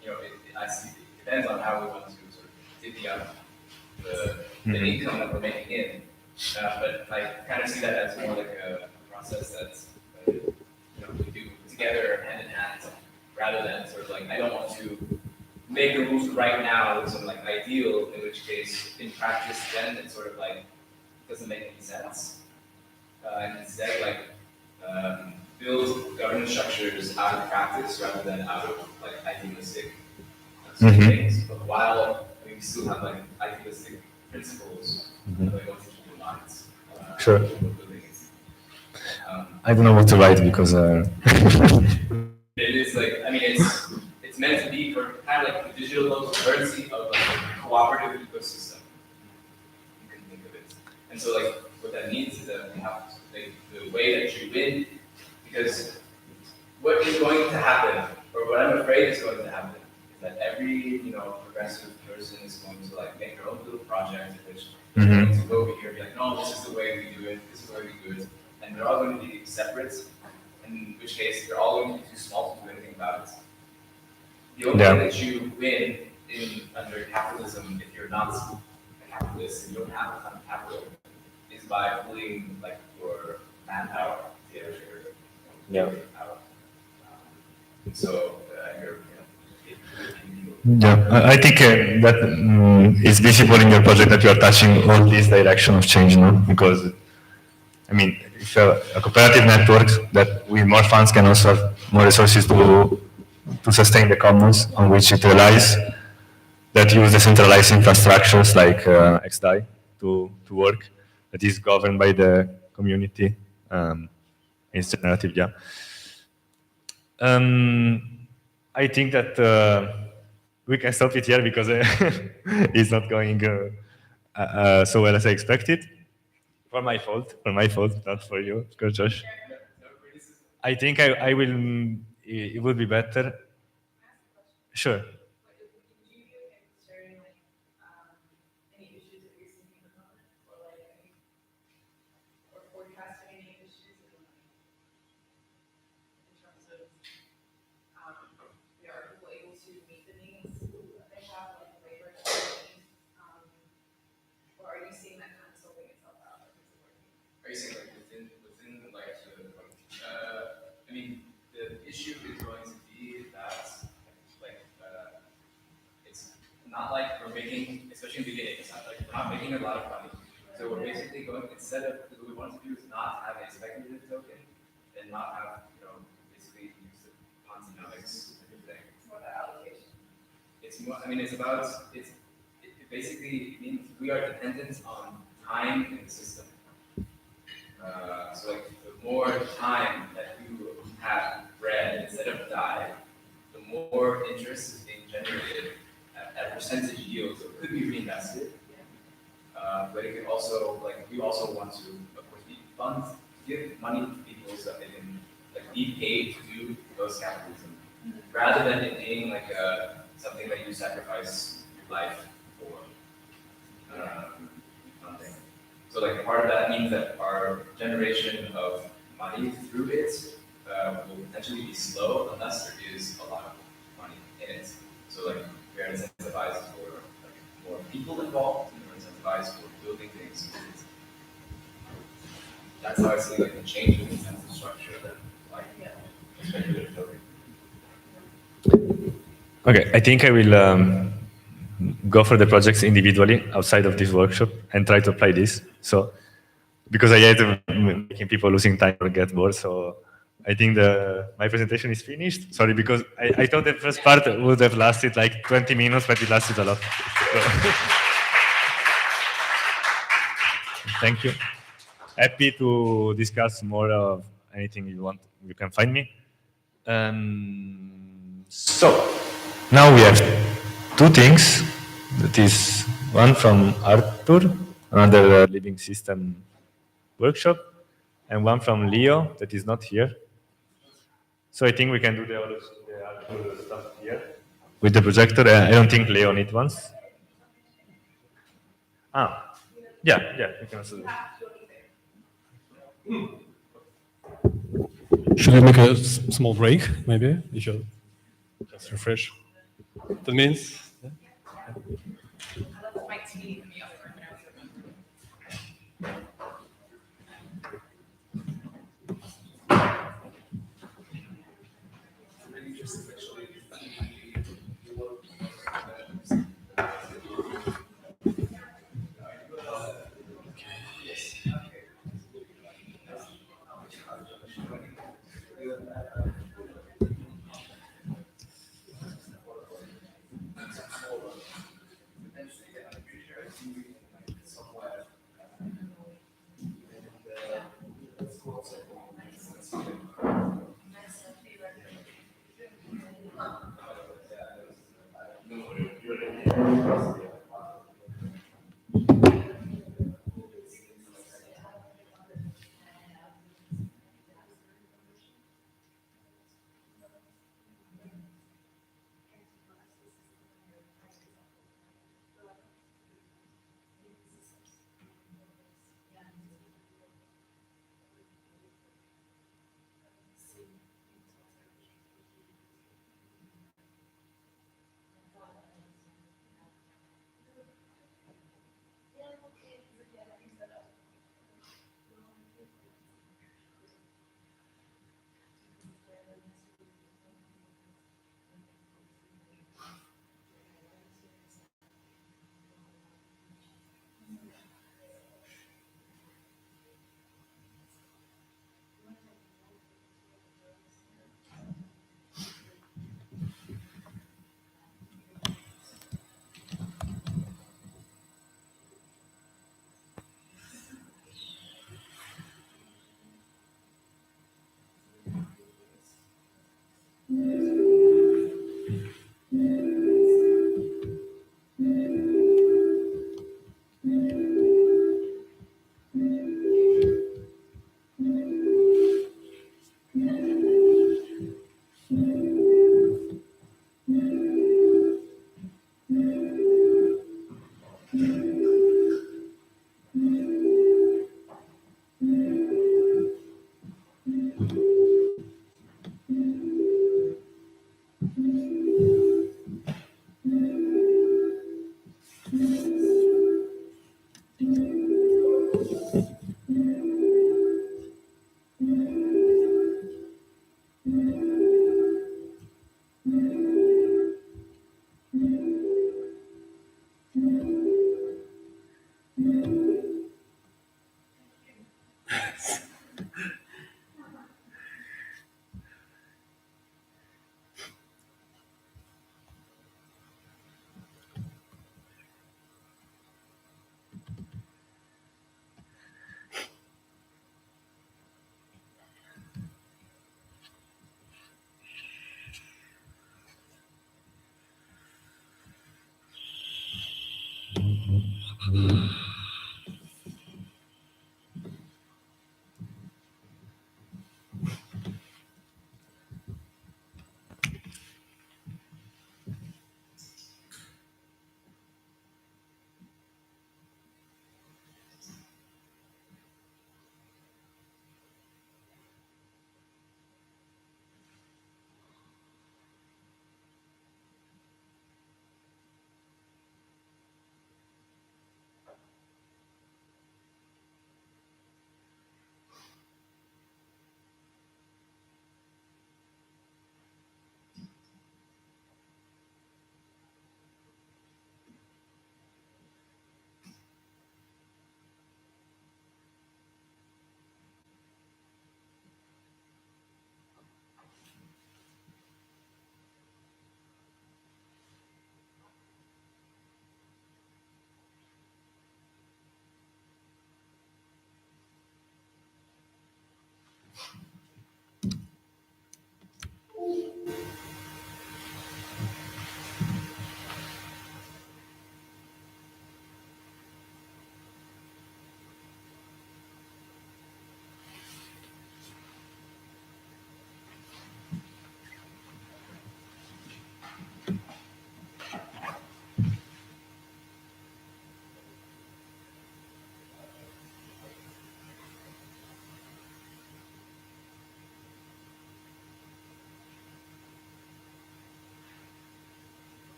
Speaker 5: you know, I see it depends on how we want to sort of divvy up the income that we're making in. But I kind of see that as more like a process that's you know, we do together hand in hand, rather than sort of like I don't want to make the rules right now with some like ideal, in which case in practice then it sort of like doesn't make any sense. And instead like build governance structures out of practice rather than out of like idealistic things. But while we still have like idealistic principles that we want to keep in mind.
Speaker 3: Sure.
Speaker 5: Building.
Speaker 3: I don't know what to write because.
Speaker 5: It is like, I mean, it's meant to be for kind of like the digital local currency of like a cooperative ecosystem. You can think of it. And so like what that means is that we have like the way that you win, because what is going to happen, or what I'm afraid is going to happen, is that every, you know, progressive person is going to like make their own little project in which they're going to go over here and be like, no, this is the way we do it, this is the way we do it. And they're all going to be separate, in which case they're all going to be too small to do anything about it. The only way that you win under capitalism, if you're not a capitalist and you don't have a ton of capital, is by pulling like your manpower together.
Speaker 3: Yeah.
Speaker 5: So
Speaker 3: Yeah, I think that it's visible in your project that you are touching all these direction of change, no? Because, I mean, if a cooperative network that with more funds can also have more resources to sustain the commons on which it relies, that use decentralized infrastructures like XDAI to work, that is governed by the community. It's generative, yeah. I think that we can stop it here because it's not going so well as I expected. For my fault, not for you, of course, Josh. I think I will, it would be better. Sure.
Speaker 5: Are you saying like within like I mean, the issue is going to be that like it's not like we're making, especially in the beginning, it's not like we're not making a lot of money. So we're basically going, instead of what we want to do is not have a speculative token and not have, you know, basically use the Ponzi-nomics and everything. It's more about allocation. It's more, I mean, it's about, it basically means we are dependent on time in the system. So like the more time that you have read instead of DAI, the more interest is being generated at percentage yield. So it could be reinvested, but it could also, like, we also want to, of course, give money to people so that they can like be paid to do those capitalism, rather than it being like something that you sacrifice your life for. Something. So like part of that means that our generation of money through it will potentially be slow unless there is a lot of money in it. So like we're incentivized for like more people involved, and we're incentivized for building things. That's how I see like the change in the incentive structure that like speculative token.
Speaker 3: Okay, I think I will go for the projects individually outside of this workshop and try to apply this. So, because I hate making people losing time or get bored, so I think my presentation is finished. Sorry, because I thought the first part would have lasted like 20 minutes, but it lasted a lot. So thank you. Happy to discuss more of anything you want. You can find me. So now we have two things. That is one from Arthur, another living system workshop, and one from Leo that is not here. So I think we can do the other stuff here with the projector. I don't think Leo needs ones. Yeah, we can also do that.
Speaker 11: Should we make a small break, maybe? We should just refresh. That means.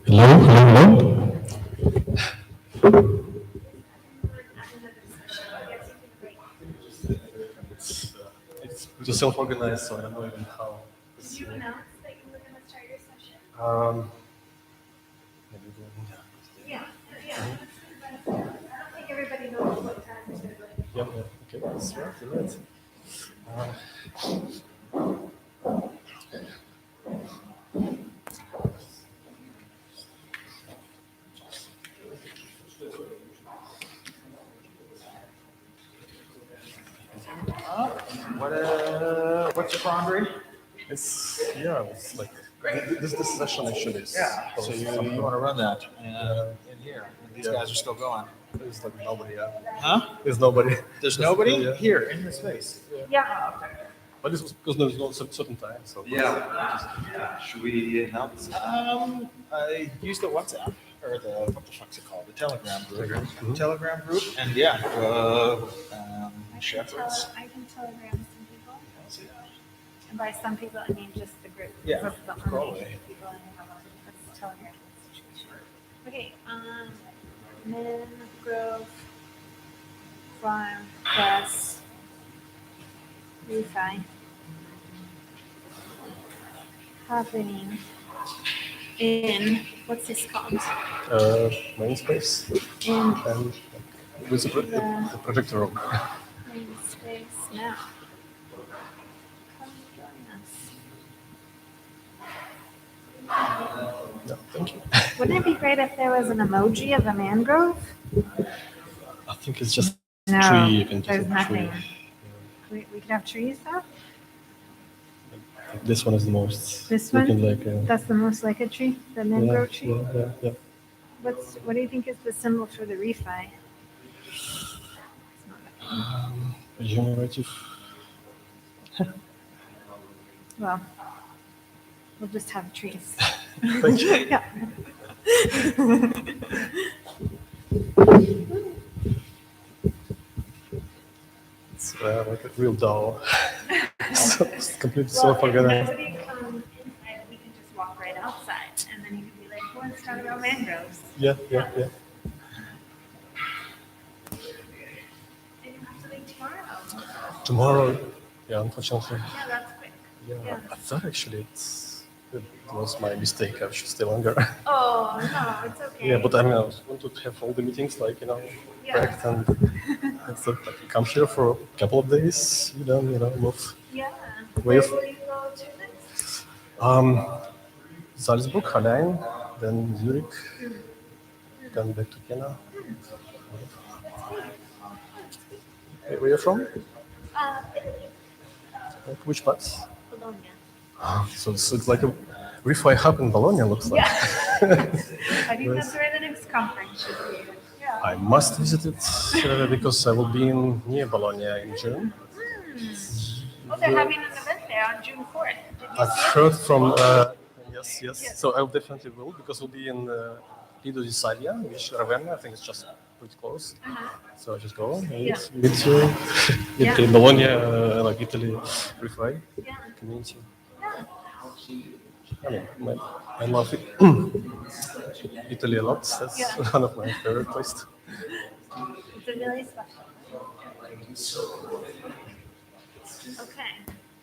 Speaker 8: Hello, hello, hello.
Speaker 11: It's just self-organized, so I don't know even how.
Speaker 4: Did you announce that you were going to start your session? Yeah. I don't think everybody knows what time it is.
Speaker 11: Yeah, okay, that's right.
Speaker 2: What's your boundary?
Speaker 11: It's like this session actually is.
Speaker 2: Yeah. So you want to run that in here? And these guys are still going.
Speaker 11: There's like nobody.
Speaker 2: Huh?
Speaker 11: There's nobody.
Speaker 2: There's nobody
Speaker 11: Yeah.
Speaker 2: here in this space.
Speaker 4: Yeah.
Speaker 11: But this was because there's no certain time. So
Speaker 2: Should we announce? I used the WhatsApp or the what the fuck's it called? The Telegram group. Telegram group, and shepherds.
Speaker 4: I can telegram some people. And by some people, I mean just the group.
Speaker 2: Yeah,
Speaker 4: That's the
Speaker 2: probably.
Speaker 4: only people I know about. That's telegram situation. Okay, Mangrove Farm Press ReFi happening in, what's this called?
Speaker 11: main space
Speaker 4: In
Speaker 11: and with the projector room.
Speaker 4: main space now. Come join us.
Speaker 11: Yeah, thank you.
Speaker 4: Wouldn't it be great if there was an emoji of a mangrove?
Speaker 11: I think it's just
Speaker 4: No,
Speaker 11: tree. You can just
Speaker 4: there's
Speaker 11: have tree.
Speaker 4: nothing. We could have trees though?
Speaker 11: This one is the most.
Speaker 4: This one?
Speaker 11: looking like.
Speaker 4: That's the most like a tree, the mangrove tree?
Speaker 11: Yeah.
Speaker 4: What do you think is the symbol for the ReFi?
Speaker 11: Generative.
Speaker 4: Well, we'll just have trees.
Speaker 11: Thank you.
Speaker 4: Yeah.
Speaker 11: It's like a real doll. So it's completely
Speaker 4: Well, if
Speaker 11: self-organized.
Speaker 4: nobody comes inside, we can just walk right outside, and then you can be like, "Who wants to talk about mangroves?"
Speaker 11: Yeah.
Speaker 4: And you have to leave tomorrow.
Speaker 11: Tomorrow, yeah, unfortunately.
Speaker 4: Yeah, that's quick.
Speaker 11: Yeah,
Speaker 4: Yeah.
Speaker 11: I thought actually it was my mistake. I should stay longer.
Speaker 4: Oh no, it's okay.
Speaker 11: Yeah, but I mean, I want to have all the meetings like
Speaker 4: Yeah.
Speaker 11: packed and so like you come here for a couple of days. You then move.
Speaker 4: Yeah.
Speaker 11: Where
Speaker 4: Where
Speaker 11: you-
Speaker 4: will you go to next?
Speaker 11: Salzburg, Hallein, then Zurich, then back to Vienna. Where are you from?
Speaker 4: Italy,
Speaker 11: Like, which parts?
Speaker 4: Bologna.
Speaker 11: So it's like a ReFi hub in Bologna, looks like.
Speaker 4: I think that's where the next conference should be. Yeah.
Speaker 11: I must visit it because I will be near Bologna in June.
Speaker 4: Oh, they're having an event there on June 4th. Did you
Speaker 11: I've
Speaker 4: see it?
Speaker 11: heard from, yes. So I definitely will because we'll be in Lido di Saglia, which Ravenna, I think it's just pretty close. So I just go and meet you,
Speaker 4: Yeah.
Speaker 11: in Bologna, like Italy, ReFi
Speaker 4: Yeah.
Speaker 11: community.
Speaker 4: Yeah.
Speaker 11: I mean, I love it. Italy a lot. That's
Speaker 4: Yeah.
Speaker 11: one of my favorite places.
Speaker 4: It's a really special. Okay.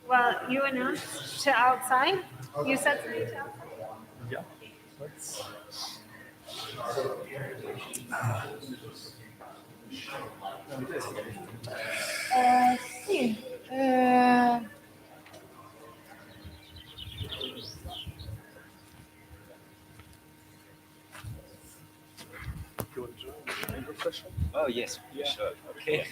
Speaker 4: Well, you announced to outside. You said something to outside.
Speaker 11: Yeah. That's,
Speaker 4: See.
Speaker 1: Oh, yes, sure. Okay.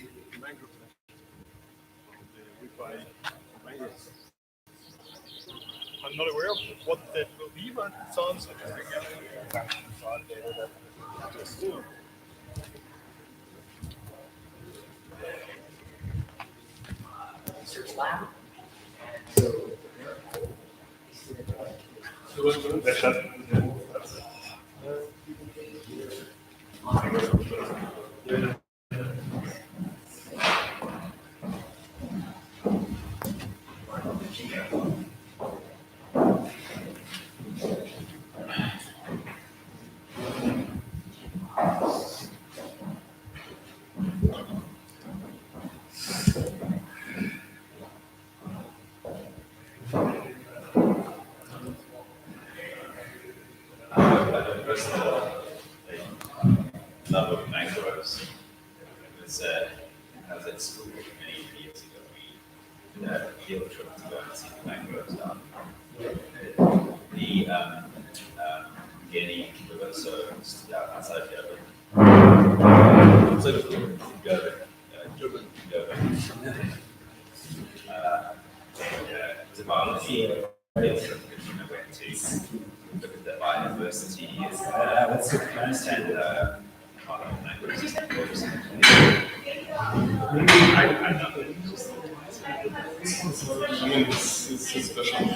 Speaker 11: I'm not aware of what that will be, but it sounds interesting.
Speaker 12: Love of mangroves. It's as at school many years ago, we did a field trip to go and see the mangroves down the Guinea River, so it's outside Durban. So Durban. It was a biology field trip which I went to look at the biodiversity and
Speaker 11: I mean, it's special.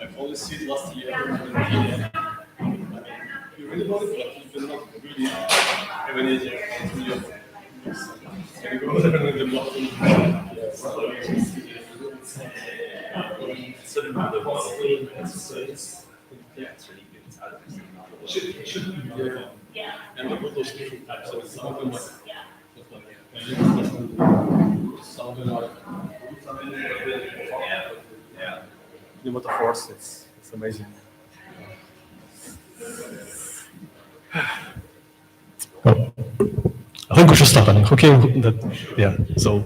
Speaker 11: I've only seen it last year. I mean, you read about it, but you cannot really have any idea. Can you go there and develop it?
Speaker 12: Yeah, it's really good. It's out of this.
Speaker 11: It should be, and the those different types. So some of them like, some of them are, pneumatic force. It's amazing.
Speaker 13: Well, I think we should start. Okay, so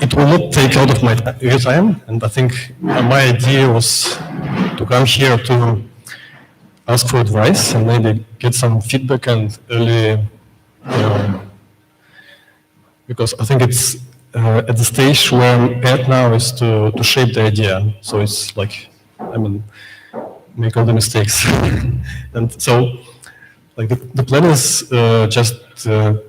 Speaker 13: it will not take a lot of your time, and I think my idea was to come here to ask for advice and maybe get some feedback and early, because I think it's at the stage where I'm at now is to shape the idea. So it's like, make all the mistakes. And so, like the plan is just to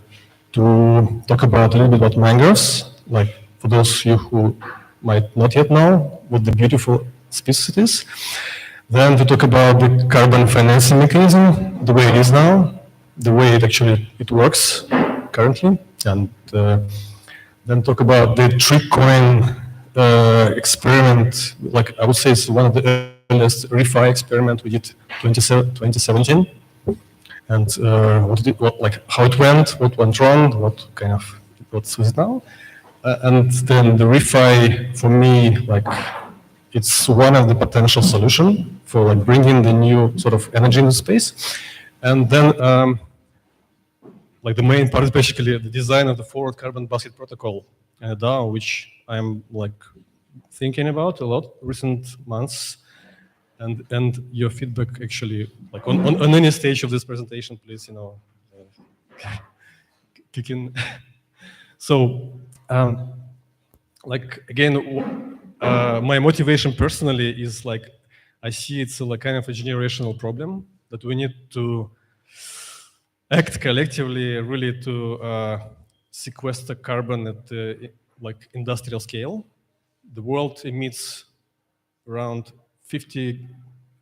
Speaker 13: talk about a little bit about mangroves, like for those of you who might not yet know what the beautiful species it is. Then to talk about the carbon financing mechanism, the way it is now, the way it works currently, and then talk about the tree coin experiment. Like I would say, it's one of the earliest ReFi experiment we did 2017, and how it went, what went wrong, what's with it now, and then the ReFi for me, it's one of the potential solution for bringing the new sort of energy into space. And then the main part is basically the design of the forward carbon basket protocol and DAO, which I'm thinking about a lot recent months. And your feedback actually, on any stage of this presentation, please, kick in. So, again, my motivation personally is I see it's kind of a generational problem that we need to act collectively, really to sequester carbon at the industrial scale. The world emits around 50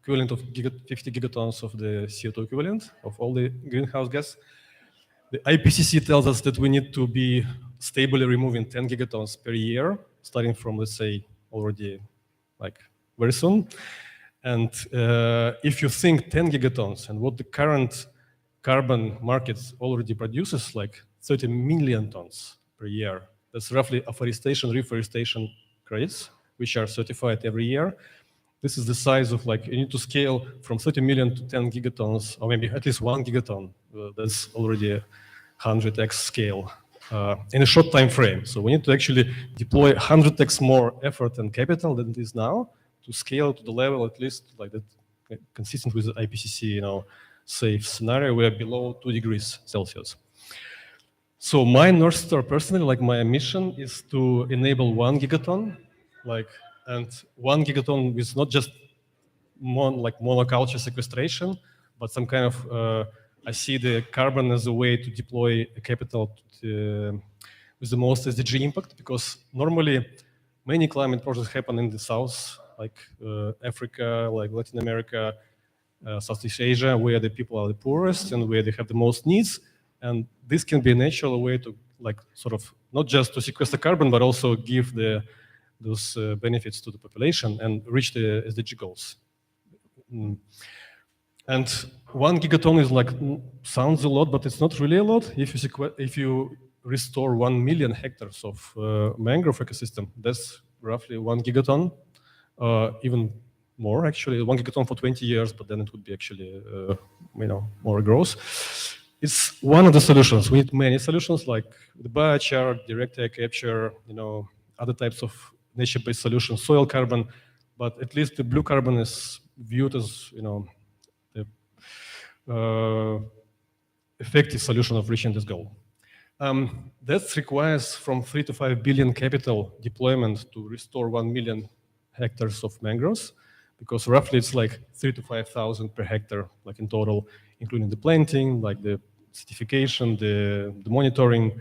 Speaker 13: gigatons of the CO2 equivalent of all the greenhouse gas. The IPCC tells us that we need to be stably removing 10 gigatons per year, starting from, let's say, already very soon. And if you think 10 gigatons and what the current carbon market already produces, 30 million tons per year, that's roughly afforestation, reforestation credits, which are certified every year. This is the size of you need to scale from 30 million to 10 gigatons, or maybe at least 1 gigaton. That's already a 100x scale in a short time frame. So we need to actually deploy 100x more effort and capital than it is now to scale to the level at least that consistent with the IPCC, safe scenario. We are below 2 degrees Celsius. So my North Star personally, my mission is to enable 1 gigaton, and 1 gigaton with not just monoculture sequestration, but some kind of, I see the carbon as a way to deploy capital with the most SDG impact, because normally many climate projects happen in the south, like Africa, like Latin America, Southeast Asia, where the people are the poorest and where they have the most needs. And this can be a natural way to like sort of not just to sequester carbon, but also give those benefits to the population and reach the SDG goals. And 1 gigaton is like, sounds a lot, but it's not really a lot. If you restore 1 million hectares of mangrove ecosystem, that's roughly 1 gigaton, even more actually, 1 gigaton for 20 years, but then it would be actually, more gross. It's one of the solutions. We need many solutions like the biochar, direct air capture, other types of nature-based solutions, soil carbon, but at least the blue carbon is viewed as, the effective solution of reaching this goal. That requires from 3 to 5 billion capital deployment to restore 1 million hectares of mangroves, because roughly it's like 3,000 to 5,000 per hectare, like in total, including the planting, like the certification, the monitoring,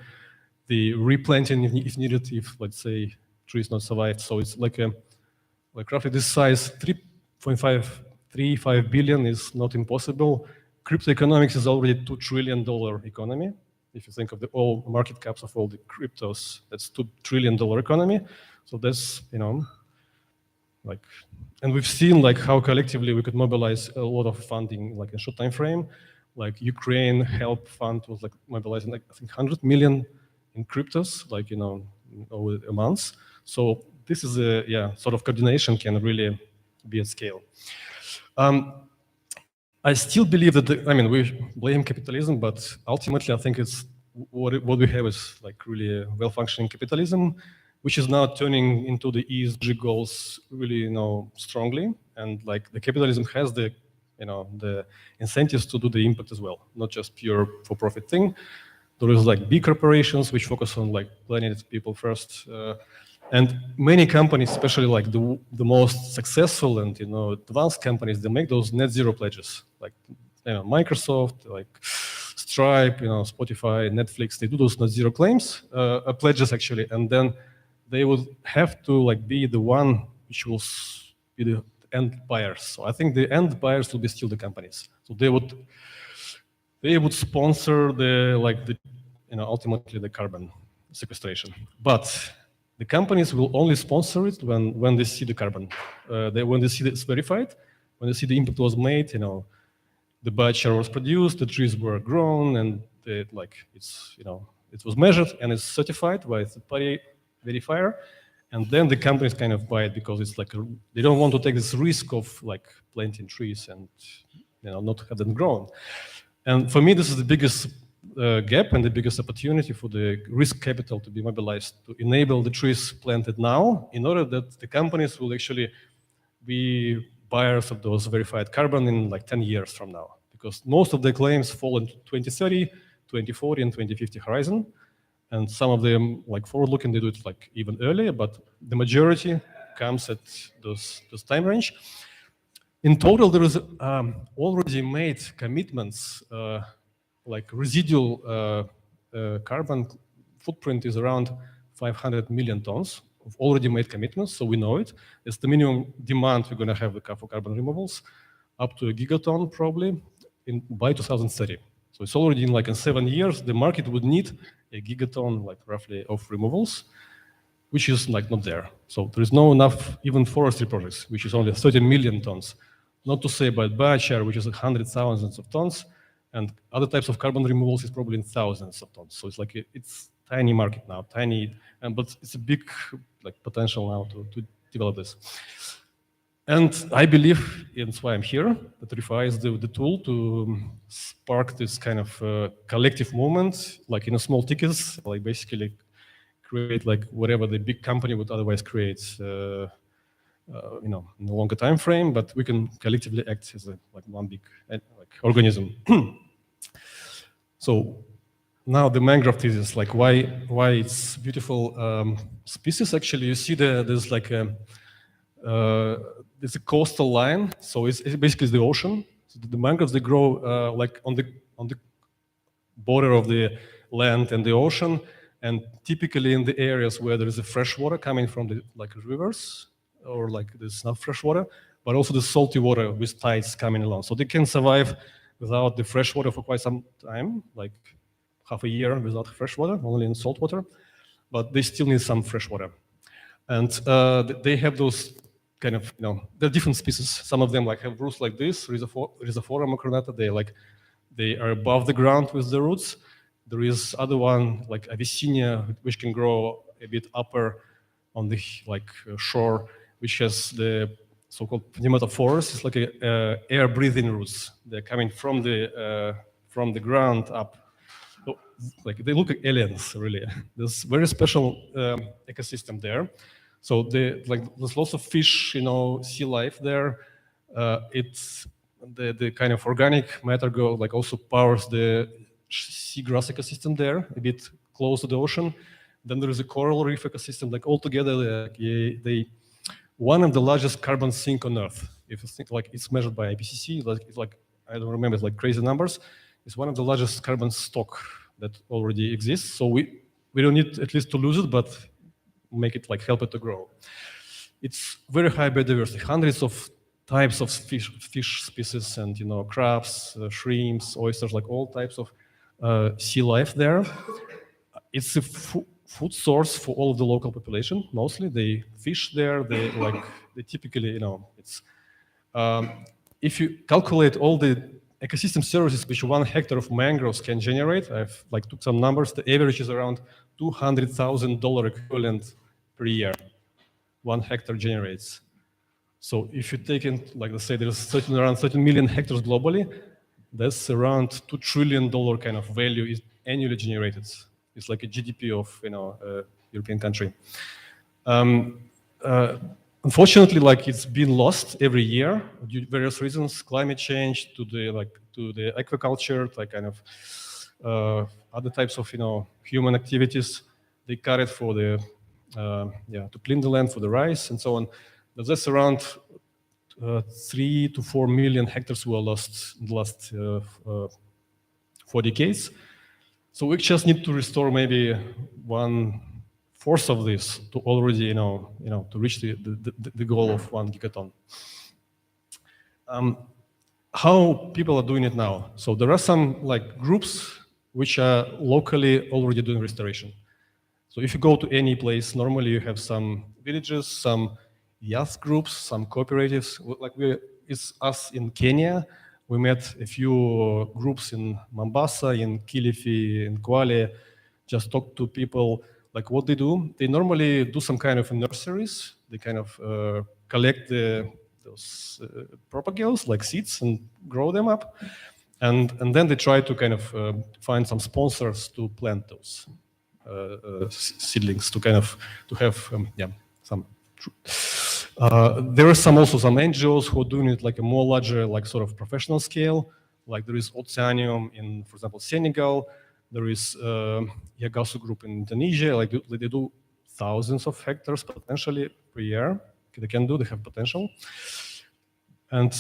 Speaker 13: the replanting if needed, if let's say trees not survived. So it's like roughly this size, 3.535 billion is not impossible. Crypto economics is already $2 trillion economy. If you think of the all market caps of all the cryptos, that's $2 trillion economy. So that's, and we've seen like how collectively we could mobilize a lot of funding like in a short time frame. Like Ukraine Help Fund was like mobilizing like I think 100 million in cryptos, like over a month. So this is a sort of coordination can really be at scale. I still believe that we blame capitalism, but ultimately I think it's what we have is like really a well-functioning capitalism, which is now turning into the ESG goals really strongly, and like the capitalism has the incentives to do the impact as well, not just pure for-profit thing. There is like big corporations which focus on like planet people first, and many companies, especially like the most successful and advanced companies, they make those net zero pledges, like Microsoft, like Stripe, Spotify, Netflix. They do those net zero claims, pledges actually, and then they would have to like be the one which will be the end buyers. So I think the end buyers will be still the companies. So they would sponsor ultimately the carbon sequestration. But the companies will only sponsor it when they see the carbon. When they see that it's verified, when they see the impact was made, the biochar was produced, the trees were grown, and it was measured and it's certified by a third-party verifier. And then the companies kind of buy it because it's like they don't want to take this risk of like planting trees and not have them grown. And for me, this is the biggest gap and the biggest opportunity for the risk capital to be mobilized to enable the trees planted now, in order that the companies will actually be buyers of those verified carbon in like 10 years from now, because most of the claims fall into 2030, 2040, and 2050 horizon. And some of them, like forward-looking, they do it like even earlier, but the majority comes at those time range. In total, there is already made commitments, like residual carbon footprint is around 500 million tons of already made commitments, so we know it. It's the minimum demand we're going to have for carbon removals, up to a gigaton probably by 2030. So it's already in 7 years, the market would need a gigaton, like roughly, of removals, which is like not there. So there is no enough even forestry projects, which is only 30 million tons. Not to say about biochar, which is 100,000 of tons, and other types of carbon removals is probably in thousands of tons. So it's like it's tiny market now, but it's a big potential now to develop this. And I believe, and that's why I'm here, that ReFi is the tool to spark this kind of collective movement, like in a small tickets, like basically create like whatever the big company would otherwise create, in a longer time frame, but we can collectively act as one big organism. So now the mangrove thesis, like why it's beautiful species. Actually, you see there's like it's a coastal line, so it's basically the ocean. So the mangroves, they grow like on the border of the land and the ocean, And typically in the areas where there is a fresh water coming from the rivers or there's not fresh water, but also the salty water with tides coming along. So they can survive without the fresh water for quite some time, like half a year without fresh water, only in salt water, but they still need some fresh water. And they have those kind of, they're different species. Some of them have roots like this, Rhizophora macronata, they are above the ground with the roots. There is other one like Avicennia, which can grow a bit upper on the shore, which has the so-called pneumatophores. It's like air-breathing roots. They're coming from the ground up. So, they look like aliens, really. There's very special ecosystem there. So there's lots of fish, sea life there. It's the kind of organic matter also powers the seagrass ecosystem there, a bit close to the ocean. Then there is a coral reef ecosystem. Altogether, they one of the largest carbon sink on Earth. If you think it's measured by IPCC, I don't remember, it's crazy numbers. It's one of the largest carbon stock that already exists. So we don't need at least to lose it, but make it help it to grow. It's very high biodiversity, hundreds of types of fish species and crabs, shrimps, oysters, all types of sea life there. It's a food source for all of the local population. Mostly they fish there. They typically it's if you calculate all the ecosystem services which 1 hectare of mangroves can generate, I've took some numbers. The average is around $200,000 equivalent per year. 1 hectare generates. So if you take in, let's say there's around 13 million hectares globally, that's around $2 trillion kind of value is annually generated. It's like a GDP of a European country. Unfortunately, it's been lost every year due to various reasons: climate change, to the aquaculture, other types of human activities. They cut it for the to clean the land for the rice and so on. That's around 3 to 4 million hectares were lost in the last 4 decades. So we just need to restore maybe 1/4 of this to already, to reach the goal of 1 gigaton. How people are doing it now? So there are some groups which are locally already doing restoration. So if you go to any place, normally you have some villages, some youth groups, some cooperatives. It's us in Kenya. We met a few groups in Mombasa, in Kilifi, in Kwale, just talked to people, what they do. They normally do some kind of nurseries. They kind of collect those propagules, seeds, and grow them up. And then they try to kind of find some sponsors to plant those seedlings to kind of have some. There are also some NGOs who are doing it a more larger, sort of professional scale. There is Oceanium in, for example, Senegal. There is Yagasu Group in Indonesia. They do thousands of hectares potentially per year. They have potential. And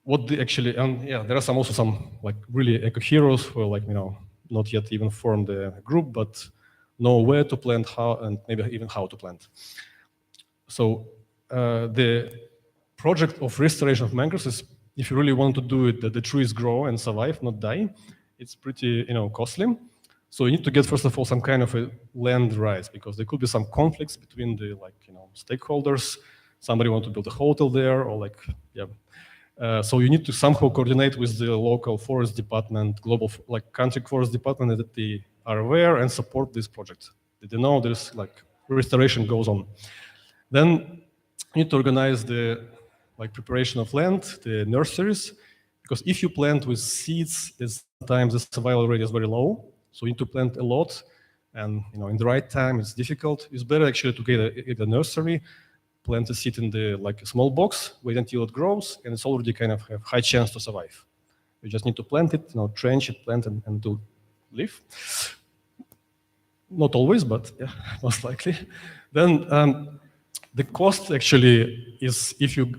Speaker 13: what they actually, there are also some really eco heroes who are not yet even formed a group, but know where to plant, how, and maybe even how to plant. So the project of restoration of mangroves is, if you really want to do it, that the trees grow and survive, not die, it's pretty costly. So you need to get, first of all, some kind of a land rights, because there could be some conflicts between the stakeholders. Somebody want to build a hotel there, or so you need to somehow coordinate with the local forest department, global country forest department, that they are aware and support this project. That they know there's restoration goes on. Then you need to organize the preparation of land, the nurseries, because if you plant with seeds, sometimes the survival rate is very low. So you need to plant a lot, and in the right time it's difficult. It's better actually to get a nursery, plant a seed in the a small box, wait until it grows, and it's already kind of have high chance to survive. You just need to plant it, trench it, plant it, and to live. Not always, but yeah, most likely. Then the cost actually is, if you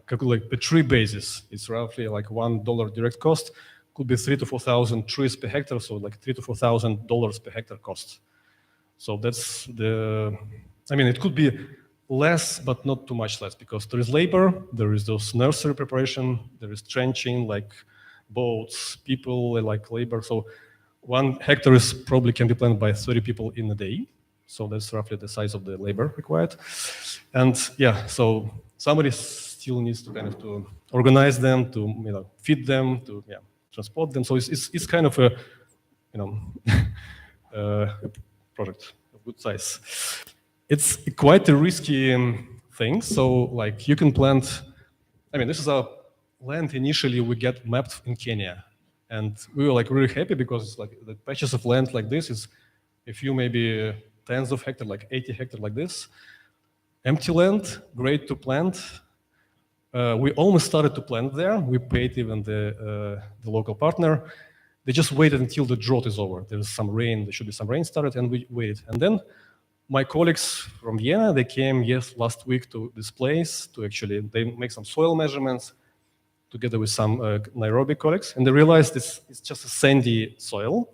Speaker 13: calculate the tree basis, it's roughly $1 direct cost. could be 3,000 to 4,000 trees per hectare, so like $3,000 to $4,000 per hectare cost. So that's the, I mean, it could be less, but not too much less, because there is labor, there is those nursery preparation, there is trenching, like boats, people, like labor. So 1 hectare is probably can be planted by 30 people in a day. So that's roughly the size of the labor required. And yeah, so somebody still needs to kind of to organize them, to feed them, to transport them. So it's kind of a a project of good size. It's quite a risky thing. So like you can plant. I mean, this is our land initially we get mapped in Kenya, and we were like really happy because it's like the patches of land like this is a few maybe tens of hectares, like 80 hectares like this. Empty land, great to plant. We almost started to plant there. We paid even the local partner. They just waited until the drought is over. There's some rain, there should be some rain started, and we waited. And then my colleagues from Vienna, they came last week to this place to actually, they make some soil measurements together with some Nairobi colleagues, and they realized it's just a sandy soil.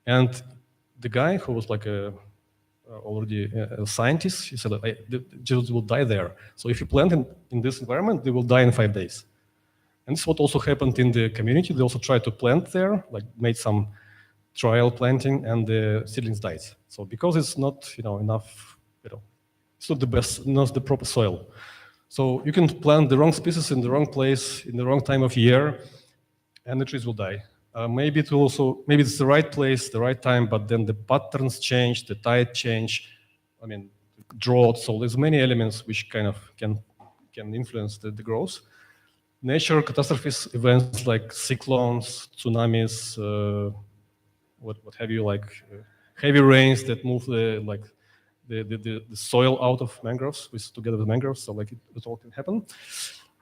Speaker 13: And the guy who was like already a scientist, he said, the Jews will die there. So if you plant in this environment, they will die in 5 days. And this is what also happened in the community. They also tried to plant there, like made some trial planting, and the seedlings died. So because it's not enough, it's not the best, not the proper soil. So you can plant the wrong species in the wrong place, in the wrong time of year, and the trees will die. Maybe it's the right place, the right time, but then the patterns change, the tide change, I mean, drought. So there's many elements which kind of can influence the growth. Natural catastrophes, events like cyclones, tsunamis, what have you, like heavy rains that move the soil out of mangroves together with mangroves. So like it all can happen.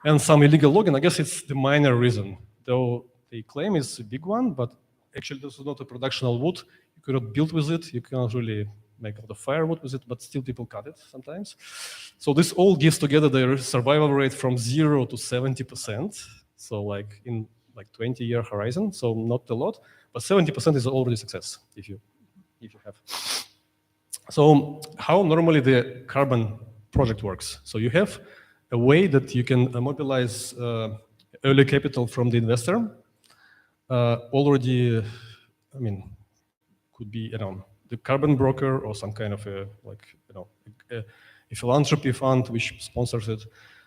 Speaker 13: And some illegal logging, I guess it's the minor reason, though. They claim it's a big one, but actually this is not a production wood. You cannot build with it. You cannot really make a lot of firewood with it, but still people cut it sometimes. So this all gives together the survival rate from 0 to 70%. So like in like 20-year horizon, so not a lot, but 70% is already success if you have. So how normally the carbon project works? So you have a way that you can mobilize early capital from the investor. Already, I mean, could be the carbon broker or some kind of a philanthropy fund which sponsors it.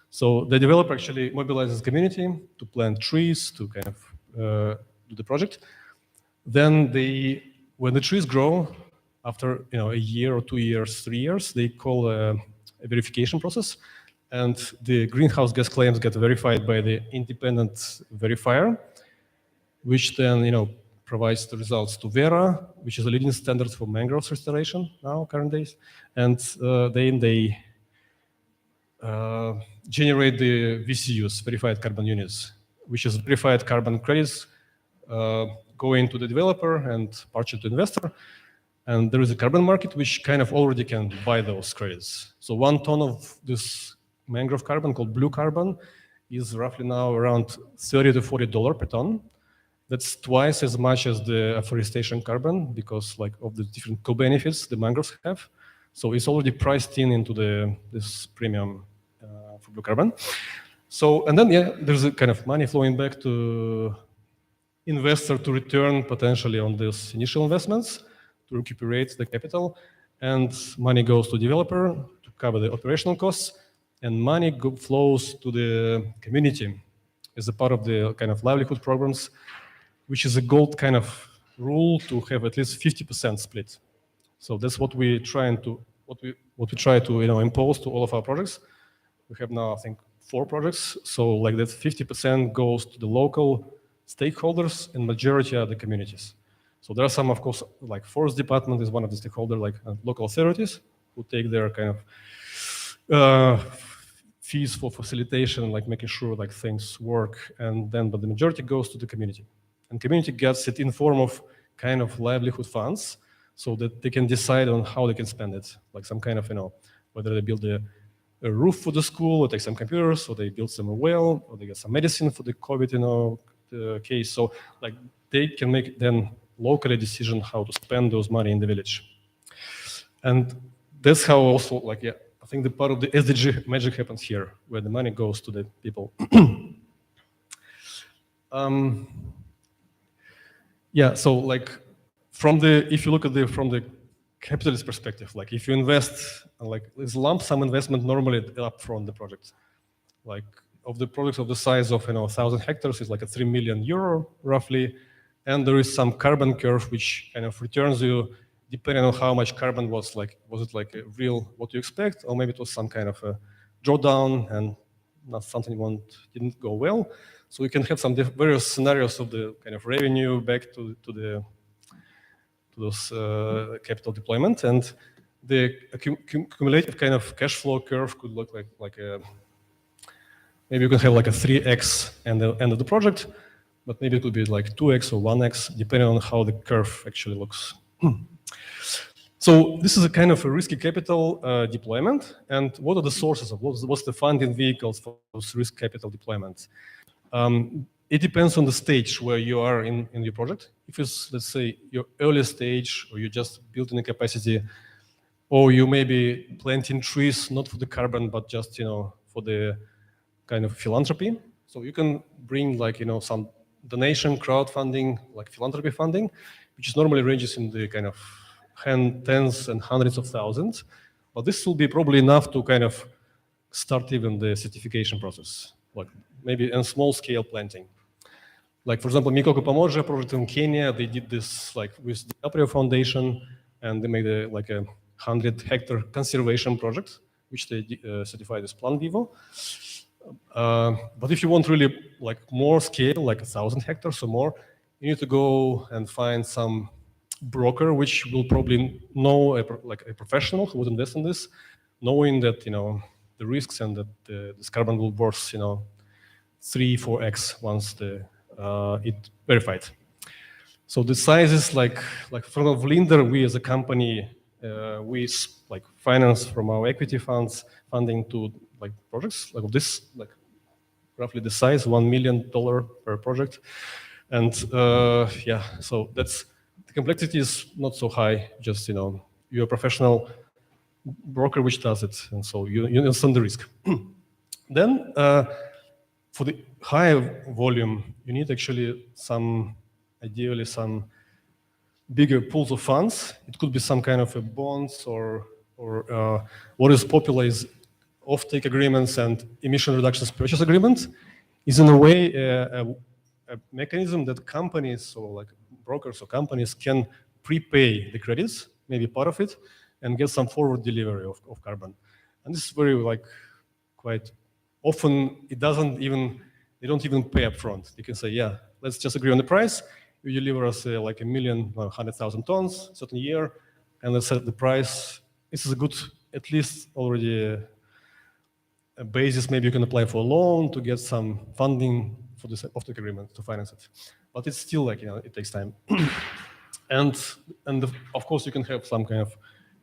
Speaker 13: So the developer actually mobilizes community to plant trees to kind of do the project. Then when the trees grow, after a year or 2 years, 3 years, they call a verification process, and the greenhouse gas claims get verified by the independent verifier, which then provides the results to Vera, which is a leading standard for mangrove restoration now, current days. And then they generate the VCUs, verified carbon units, which is verified carbon credits going to the developer and partially to investor. And there is a carbon market which kind of already can buy those credits. So 1 ton of this mangrove carbon called blue carbon is roughly now around $30 to $40 per ton. That's twice as much as the afforestation carbon because like of the different co-benefits the mangroves have. So it's already priced into this premium for blue carbon. So, and then there's a kind of money flowing back to investor to return potentially on these initial investments to recuperate the capital, and money goes to developer to cover the operational costs, and money flows to the community as a part of the kind of livelihood programs, which is a gold kind of rule to have at least 50% split. So that's what we try to impose to all of our projects. We have now, I think, 4 projects. So like that 50% goes to the local stakeholders, and majority are the communities. So there are some, of course, like forest department is one of the stakeholders, like local authorities who take their kind of fees for facilitation, like making sure like things work, and then but the majority goes to the community. And community gets it in form of kind of livelihood funds so that they can decide on how they can spend it. Like some kind of, whether they build a roof for the school or take some computers, or they build some well, or they get some medicine for the COVID, case. So like they can make then locally decision how to spend those money in the village. And that's how also like, yeah, I think the part of the SDG magic happens here, where the money goes to the people. Yeah, so like if you look at from the capitalist perspective, like if you invest, like it's lump sum investment normally up from the project. Like of the projects of the size of 1,000 hectares is like a 3 million euro roughly, and there is some carbon curve which kind of returns you depending on how much carbon was it like a real what you expect, or maybe it was some kind of a drawdown and not something didn't go well. So we can have some various scenarios of the kind of revenue back to those capital deployment, and the cumulative kind of cash flow curve could look like a maybe you can have like a 3x at the end of the project, but maybe it could be like 2x or 1x depending on how the curve actually looks. So this is a kind of a risky capital deployment, and what are the sources of what's the funding vehicles for those risk capital deployments? It depends on the stage where you are in your project. If it's, let's say, your early stage, or you're just building a capacity, or you may be planting trees, not for the carbon, but just, for the kind of philanthropy. So you can bring like, some donation, crowdfunding, like philanthropy funding, which normally ranges in the kind of tens and hundreds of thousands. But this will be probably enough to kind of start even the certification process, like maybe in small scale planting. Like for example, Mikoko Pamoja project in Kenya, they did this like with the DiCaprio Foundation, and they made like a 100-hectare conservation project, which they certified as Plan Vivo. But if you want really like more scale, like 1,000 hectares or more, you need to go and find some broker, which will probably know like a professional who would invest in this, knowing that the risks and that this carbon will worth 3-4x once it verified. So the size is like from Linder, we as a company we like finance from our equity funds funding to like projects like this, like roughly the size $1 million per project, and yeah, so that's the complexity is not so high. Just you're a professional broker which does it, and so you understand the risk. Then for the high volume, you need actually ideally some bigger pools of funds. It could be some kind of a bonds or what is popular is offtake agreements and emission reductions purchase agreements. Is in a way a mechanism that companies or like brokers or companies can prepay the credits, maybe part of it, and get some forward delivery of carbon. And this is very like quite often they don't even pay up front. They can say, yeah, let's just agree on the price. You deliver us like 100,000 tons certain year, and let's set the price. This is a good, at least already a basis. Maybe you can apply for a loan to get some funding for this offtake agreement to finance it. But it's still like, it takes time. and of course you can have some kind of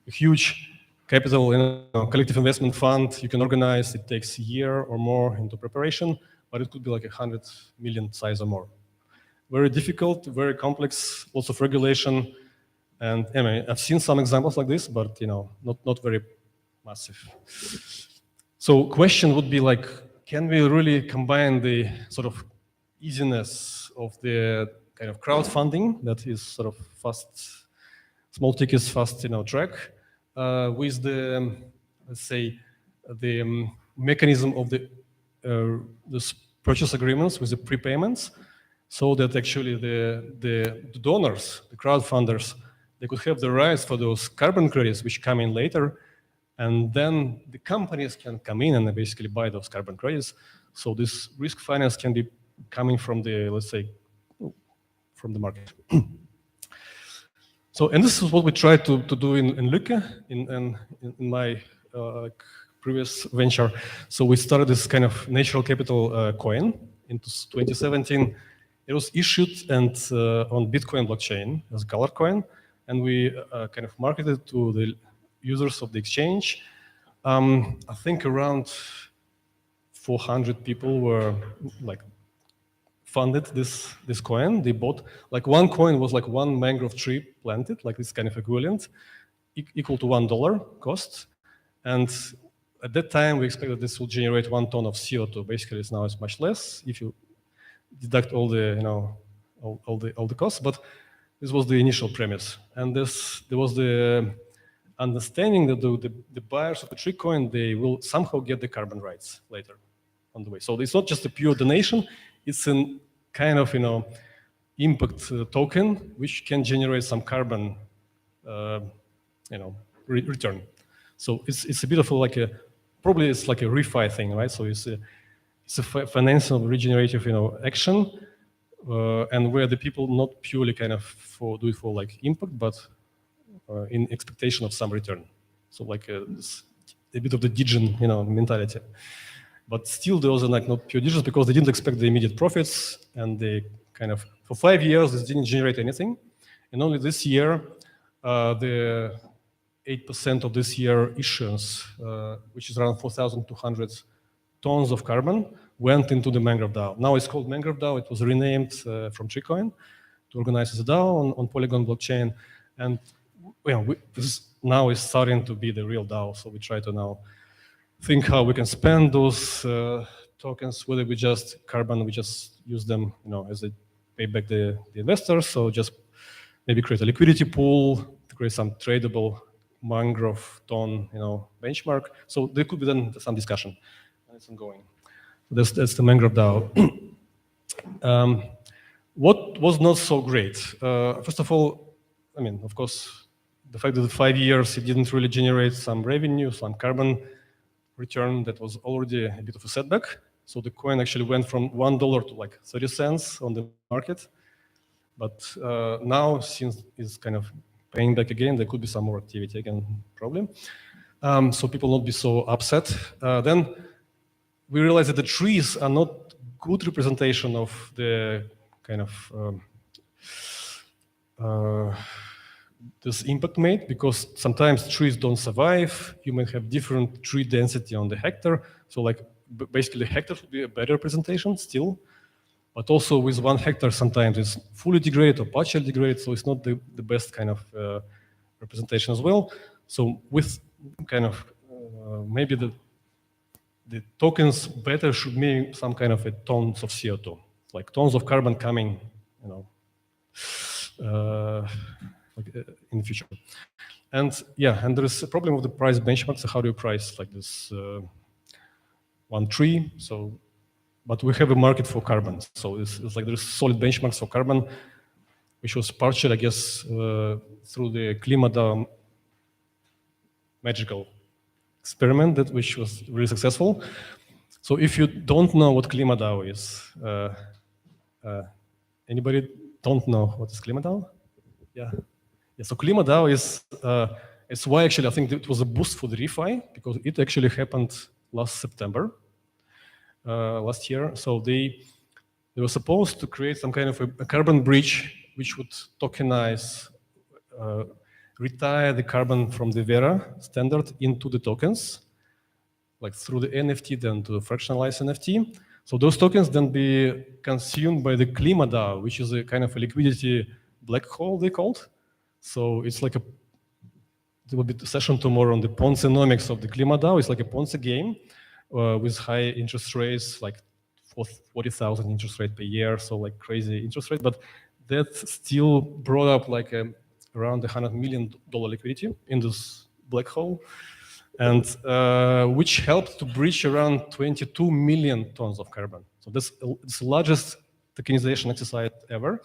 Speaker 13: huge capital collective investment fund you can organize. It takes a year or more into preparation, but it could be like 100 million size or more. Very difficult, very complex, lots of regulation. And anyway, I've seen some examples like this, but not very massive. So question would be like, can we really combine the sort of easiness of the kind of crowdfunding that is sort of fast, small tickets, fast track, with the, let's say, the mechanism of the purchase agreements with the prepayments, so that actually the donors, the crowdfunders, they could have the rights for those carbon credits which come in later, and then the companies can come in and basically buy those carbon credits. So this risk finance can be coming from the, let's say, from the market. So, and this is what we tried to do in Lykke, in my previous venture. So we started this kind of natural capital coin in 2017. It was issued and on Bitcoin blockchain as a color coin, and we kind of marketed to the users of the exchange. I think around 400 people were like funded this coin. They bought, like one coin was like one mangrove tree planted, like this kind of equivalent, equal to $1 cost. And at that time, we expected this will generate 1 ton of CO2. Basically, now it's much less if you deduct all the, all the costs. But this was the initial premise. And there was the understanding that the buyers of the tree coin, they will somehow get the carbon rights later on the way. So it's not just a pure donation, it's a kind of, impact token, which can generate some carbon, return. So it's a bit of probably it's like a ReFi thing, right? So it's a financial regenerative, action, and where the people not purely kind of do it for like impact, but in expectation of some return. So like a bit of the Degen, mentality. But still, those are like not pure digits because they didn't expect the immediate profits, and they kind of for 5 years this didn't generate anything, and only this year, the 8% of this year issuance, which is around 4,200 tons of carbon, went into the Mangrove DAO. Now it's called Mangrove DAO. It was renamed from Treecoin to organize as a DAO on Polygon blockchain, and this now is starting to be the real DAO. So we try to now think how we can spend those tokens, whether we just use them, as a pay back the investors. So just maybe create a liquidity pool to create some tradable mangrove ton, benchmark. So there could be then some discussion. It's ongoing. That's the Mangrove DAO. What was not so great? First of all, of course, the fact that the 5 years it didn't really generate some revenue, some carbon return, that was already a bit of a setback. So the coin actually went from $1 to like 30 cents on the market. But now, since it's kind of paying back again, there could be some more activity again, probably. So people won't be so upset. Then we realized that the trees are not good representation of the kind of this impact made, because sometimes trees don't survive. You may have different tree density on the hectare. So like basically the hectare would be a better representation still. But also with 1 hectare, sometimes it's fully degraded or partially degraded. So it's not the best kind of representation as well. So with kind of maybe the tokens better should mean some kind of tons of CO2, like tons of carbon coming, in the future. And and there is a problem with the price benchmark. So how do you price like this one tree? So, but we have a market for carbon. So it's like there's solid benchmarks for carbon, which was partially, I guess, through the ClimaDAO magical experiment, which was really successful. So if you don't know what ClimaDAO is, anybody don't know what is ClimaDAO? Yeah. So ClimaDAO is it's why actually I think it was a boost for the ReFi, because it actually happened last September, last year. So they were supposed to create some kind of a carbon bridge which would tokenize, retire the carbon from the Vera standard into the tokens, like through the NFT, then to the fractionalized NFT. So those tokens then be consumed by the ClimaDAO, which is a kind of a liquidity black hole, they called. So it's like there will be a session tomorrow on the Ponzi-nomics of the ClimaDAO. It's like a Ponzi game with high interest rates, like 40,000 interest rate per year, so like crazy interest rate. But that still brought up like around $100 million liquidity in this black hole, and which helped to bridge around 22 million tons of carbon. So this is the largest tokenization exercise ever.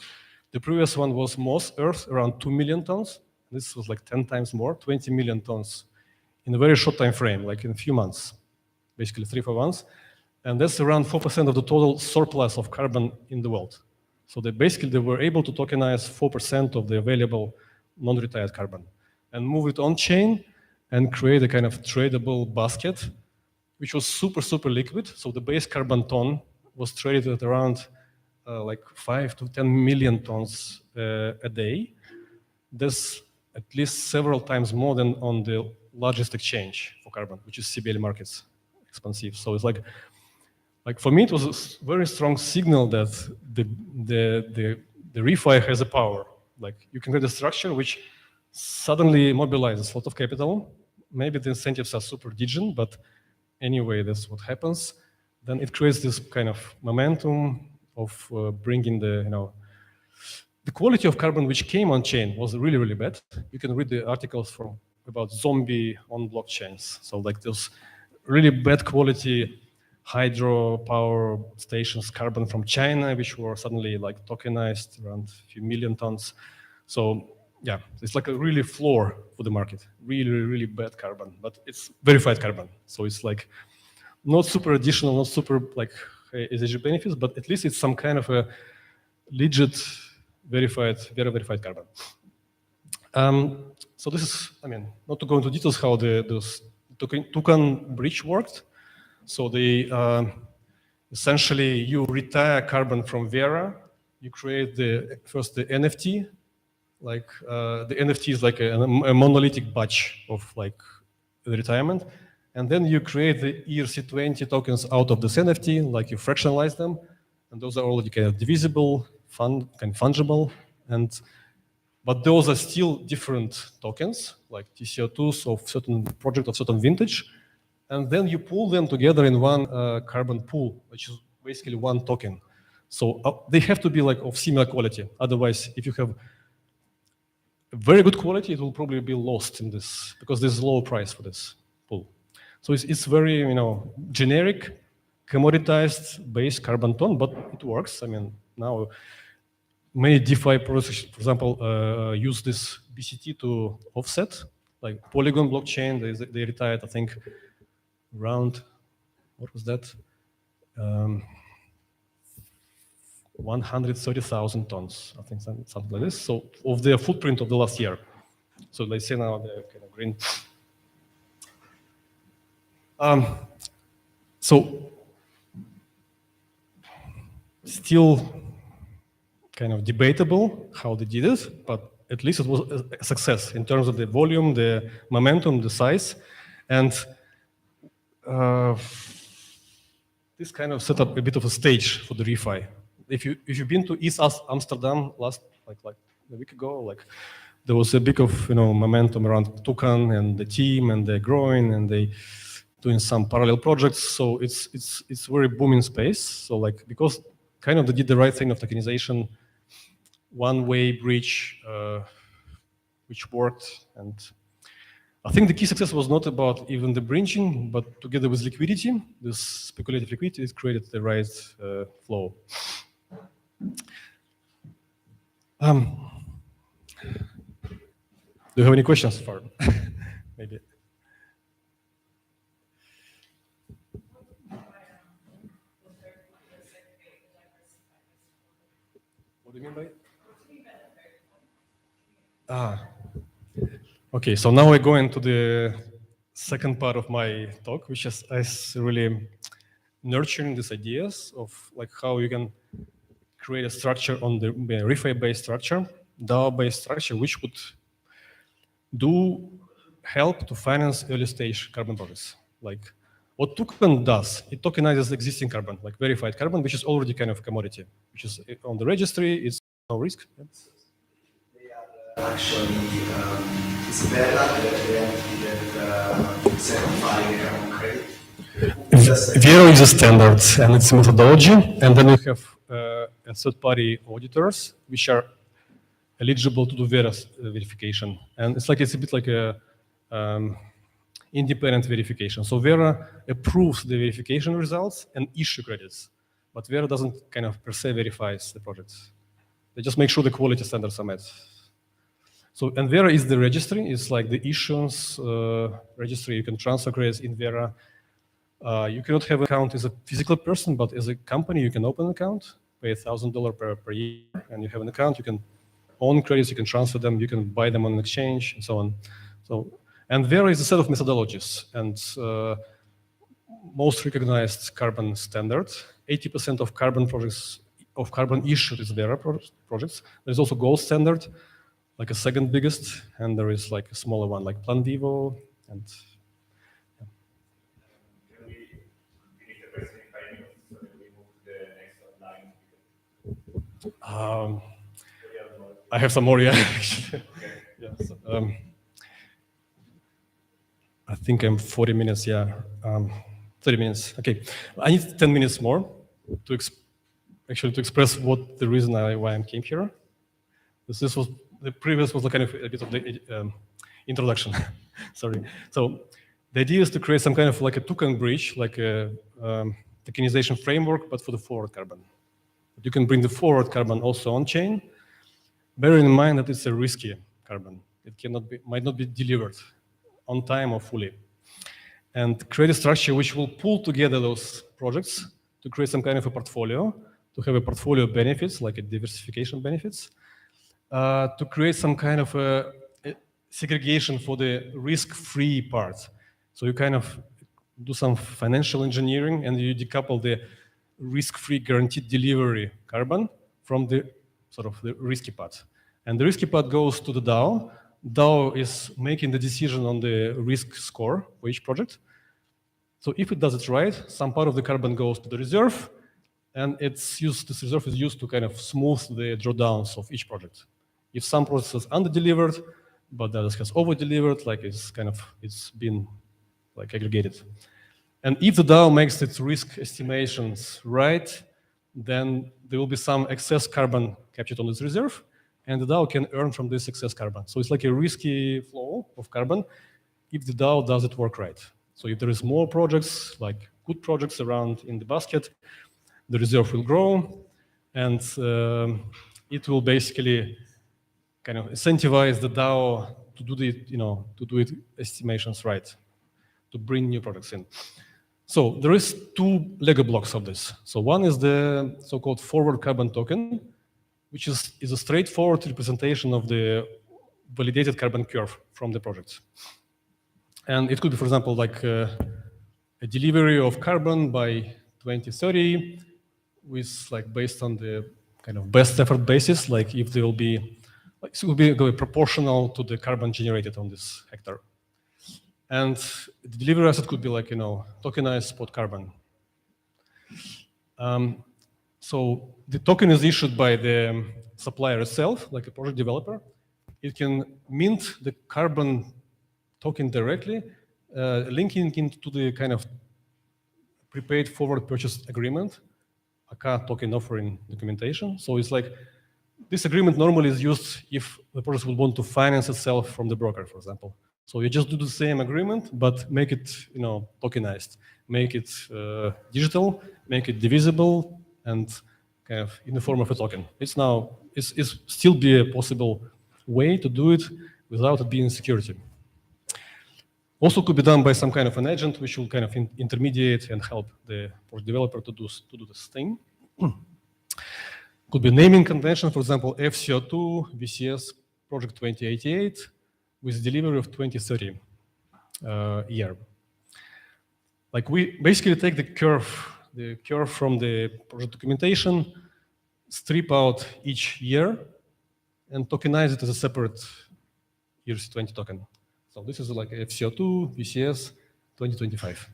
Speaker 13: The previous one was Moss Earth, around 2 million tons. This was like 10 times more, 20 million tons in a very short time frame, like in a few months, basically 3-4 months. And that's around 4% of the total surplus of carbon in the world. So they were able to tokenize 4% of the available non-retired carbon and move it on chain and create a kind of tradable basket, which was super, super liquid. So the base carbon ton was traded at around like 5 to 10 million tons a day. That's at least several times more than on the largest exchange for carbon, which is CBL markets expensive. So it's like like for me, it was a very strong signal that the ReFi has a power. Like you can get a structure which suddenly mobilizes a lot of capital. Maybe the incentives are super digit, but anyway, that's what happens. Then it creates this kind of momentum of bringing the quality of carbon which came on chain was really, really bad. You can read the articles about zombie on blockchains. So like those really bad quality hydropower stations, carbon from China, which were suddenly like tokenized around a few million tons. So yeah, it's like a really floor for the market. Really, really bad carbon, but it's verified carbon. So it's like not super additional, not super like ESG benefits, but at least it's some kind of a legit verified, very verified carbon. So this is, I mean, not to go into details how this token bridge worked. So they essentially you retire carbon from Vera, you create first the NFT, like the NFT is like a monolithic batch of like the retirement, and then you create the ERC20 tokens out of this NFT, like you fractionalize them, and those are already kind of divisible, kind of fungible, but those are still different tokens, like TCO2s of certain project of certain vintage, and then you pull them together in one carbon pool, which is basically one token. So they have to be like of similar quality. Otherwise, if you have very good quality, it will probably be lost in this because there's low price for this pool. So it's very generic, commoditized base carbon ton, but it works. I mean now many DeFi projects, for example, use this BCT to offset, like Polygon blockchain. They retired, I think, around what was that? 130,000 tons, I think, something like this. So of their footprint of the last year. So they say now they're kind of green. So still kind of debatable how they did it, but at least it was a success in terms of the volume, the momentum, the size, and this kind of set up a bit of a stage for the ReFi. If you've been to East Amsterdam like a week ago, like there was a bit of momentum around Toucan and the team, and they're growing and they doing some parallel projects. So it's very booming space. So like because kind of they did the right thing of tokenization, one-way bridge, which worked, and I think the key success was not about even the bridging, but together with liquidity, this speculative liquidity, it created the right flow. Do you have any questions for maybe? What do you mean by it? Okay, so now we're going to the second part of my talk, which is really nurturing these ideas of like how you can create a structure on the ReFi-based structure, DAO-based structure, which would help to finance early-stage carbon projects. Like what token does, it tokenizes existing carbon, like verified carbon, which is already kind of commodity, which is on the registry, it's no risk.
Speaker 14: Actually, it's Vera the entity that certify carbon credit.
Speaker 13: Vera is a standard and it's a methodology, and then you have third-party auditors which are eligible to do Vera verification, and it's a bit like a independent verification. So Vera approves the verification results and issue credits, but Vera doesn't kind of per se verifies the projects. They just make sure the quality standards are met. So, and Vera is the registry. It's like the issuance registry. You can transfer credits in Vera. You cannot have an account as a physical person, but as a company, you can open an account, pay $1,000 per year, and you have an account. You can own credits, you can transfer them, you can buy them on an exchange, and so on. So, and Vera is a set of methodologies, and most recognized carbon standard. 80% of carbon projects, of carbon issued is Vera projects. There's also gold standard, like a second biggest, and there is like a smaller one like Plan Vivo, and I have some more, yeah, actually. Yeah, so, I think I'm 40 minutes, yeah. 30 minutes, okay. I need 10 minutes more to express what the reason why I came here. This was, the previous was kind of a bit of the introduction, sorry. So the idea is to create some kind of like a token bridge, like a tokenization framework, but for the forward carbon. You can bring the forward carbon also on chain, bearing in mind that it's a risky carbon. It might not be delivered on time or fully. And create a structure which will pull together those projects to create some kind of a portfolio, to have a portfolio of benefits, like a diversification benefits, to create some kind of a segregation for the risk-free part. So you kind of do some financial engineering and you decouple the risk-free guaranteed delivery carbon from the sort of the risky part. And the risky part goes to the DAO. DAO is making the decision on the risk score for each project. So if it does it right, some part of the carbon goes to the reserve, and this reserve is used to kind of smooth the drawdowns of each project. If some project is under-delivered, but the others has over-delivered, like it's been like aggregated. And if the DAO makes its risk estimations right, then there will be some excess carbon captured on this reserve, and the DAO can earn from this excess carbon. So it's like a risky flow of carbon if the DAO does it work right. So if there is more projects, like good projects around in the basket, the reserve will grow, and it will basically kind of incentivize the DAO to do the estimations right, to bring new products in. So there is two Lego blocks of this. So one is the so-called forward carbon token, which is a straightforward representation of the validated carbon curve from the project. And it could be, for example, like a delivery of carbon by 2030 with like based on the kind of best effort basis, like if there will be, like it will be proportional to the carbon generated on this hectare. And the delivery asset could be like, tokenized spot carbon. So the token is issued by the supplier itself, like a project developer. It can mint the carbon token directly, linking into the kind of prepaid forward purchase agreement, aka token offering documentation. So it's like, this agreement normally is used if the project would want to finance itself from the broker, for example. So you just do the same agreement, but make it, tokenized, make it digital, make it divisible, and kind of in the form of a token. It's still be a possible way to do it without it being security. Also could be done by some kind of an agent, which will kind of intermediate and help the project developer to do this thing. Could be naming convention, for example, FCO2 VCS project 2088 with delivery of 2030 year. Like we basically take the curve from the project documentation, strip out each year, and tokenize it as a separate ERC20 token. So this is like FCO2 VCS 2025.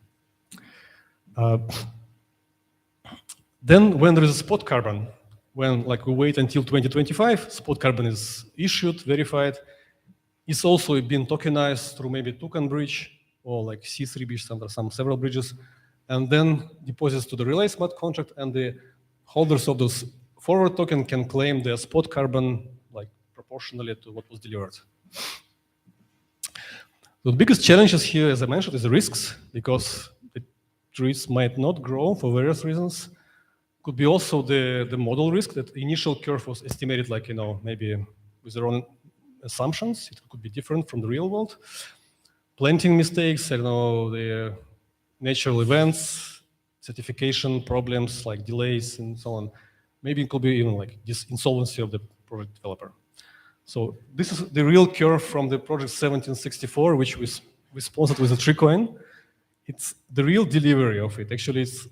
Speaker 13: Then when there is a spot carbon, when like we wait until 2025, spot carbon is issued, verified. It's also been tokenized through maybe token bridge or like C3 bridge, several bridges, and then deposits to the relay smart contract, and the holders of those forward token can claim their spot carbon like proportionally to what was delivered. The biggest challenges here, as I mentioned, is the risks, because the trees might not grow for various reasons. Could be also the model risk, that the initial curve was estimated like, maybe with their own assumptions. It could be different from the real world. Planting mistakes, the natural events, certification problems like delays and so on. Maybe it could be even like this insolvency of the project developer. So this is the real curve from the project 1764, which we sponsored with a tree coin. It's the real delivery of it. Actually, it's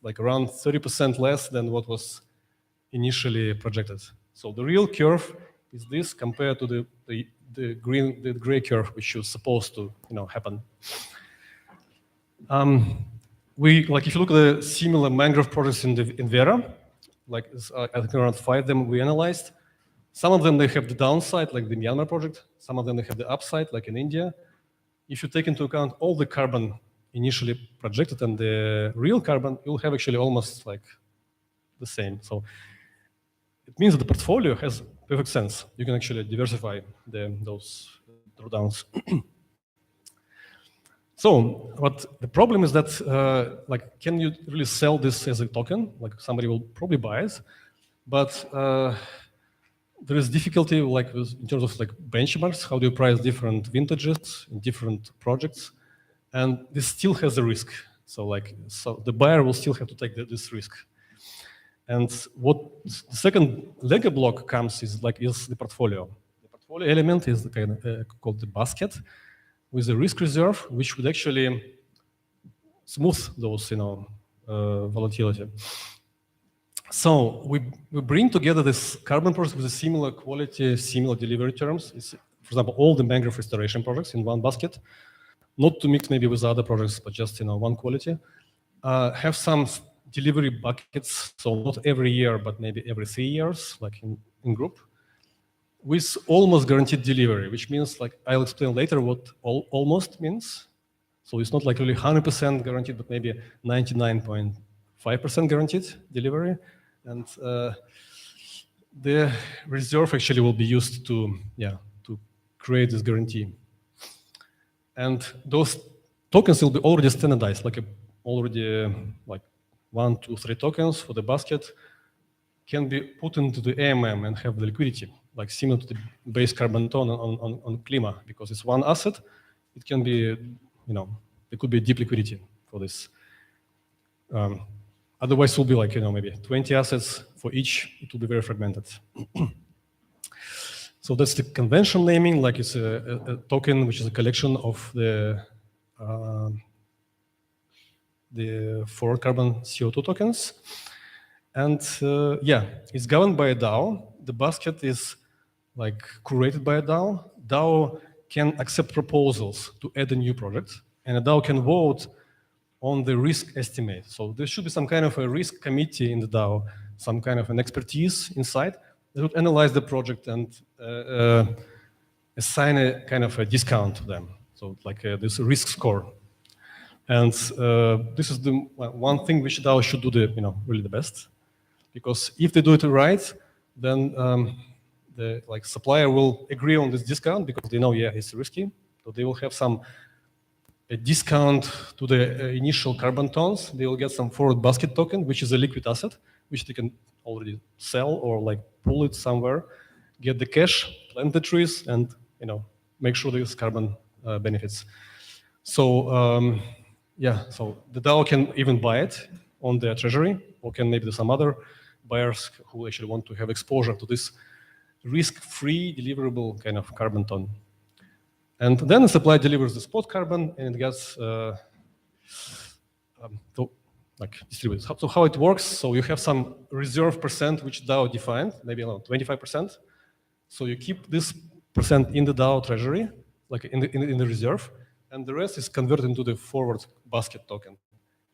Speaker 13: like around 30% less than what was initially projected. So the real curve is this compared to the gray curve, which was supposed to happen. If you look at the similar mangrove projects in Vera, like I think around 5 of them we analyzed. Some of them, they have the downside, like the Myanmar project. Some of them, they have the upside, like in India. If you take into account all the carbon initially projected and the real carbon, you'll have actually almost like the same. So it means that the portfolio has perfect sense. You can actually diversify those drawdowns. So, but the problem is that, like, can you really sell this as a token? Like, somebody will probably buy it, but there is difficulty, like, in terms of like benchmarks. How do you price different vintages in different projects? And this still has a risk. So, like, so the buyer will still have to take this risk. And what the second Lego block comes is the portfolio. The portfolio element is kind of called the basket, with a risk reserve, which would actually smooth those, volatility. So we bring together this carbon project with a similar quality, similar delivery terms. It's, for example, all the mangrove restoration projects in one basket, not to mix maybe with other projects, but just one quality. Have some delivery buckets, so not every year, but maybe every 3 years, like in group, with almost guaranteed delivery, which means, like, I'll explain later what almost means. So it's not like really 100% guaranteed, but maybe 99.5% guaranteed delivery. And the reserve actually will be used to create this guarantee. And those tokens will be already standardized, like already like 1, 2, 3 tokens for the basket can be put into the AMM and have the liquidity, like similar to the base carbon ton on Klima, because it's one asset. It can be, there could be deep liquidity for this. Otherwise, it will be like, maybe 20 assets for each. It will be very fragmented. So that's the conventional naming, like it's a token, which is a collection of the forward carbon CO2 tokens. And it's governed by a DAO. The basket is like curated by a DAO. DAO can accept proposals to add a new project, and a DAO can vote on the risk estimate. So there should be some kind of a risk committee in the DAO, some kind of an expertise inside that would analyze the project and assign a kind of a discount to them. So like this risk score. And this is the one thing which DAO should do really the best. Because if they do it right, then the supplier will agree on this discount because they know, it's risky. So they will have a discount to the initial carbon tons. They will get some forward basket token, which is a liquid asset, which they can already sell or like pull it somewhere, get the cash, plant the trees, and make sure there's carbon benefits. So so the DAO can even buy it on their treasury, or can maybe some other buyers who actually want to have exposure to this risk-free deliverable kind of carbon ton. And then the supply delivers the spot carbon, and it gets distributed. So how it works? So you have some reserve percent which DAO defined, maybe 25%. So you keep this percent in the DAO treasury, like in the reserve, and the rest is converted into the forward basket token,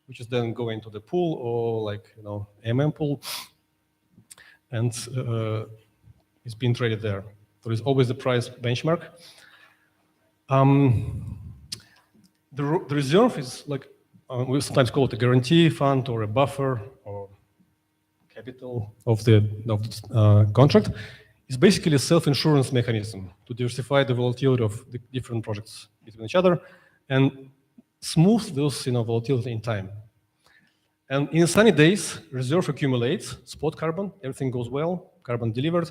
Speaker 13: which is then going to the pool or MM pool, and it's being traded there. There is always the price benchmark. The reserve is like, we sometimes call it a guarantee fund or a buffer or capital of the contract. It's basically a self-insurance mechanism to diversify the volatility of the different projects between each other and smooth those volatility in time. And in sunny days, reserve accumulates spot carbon, everything goes well, carbon delivered.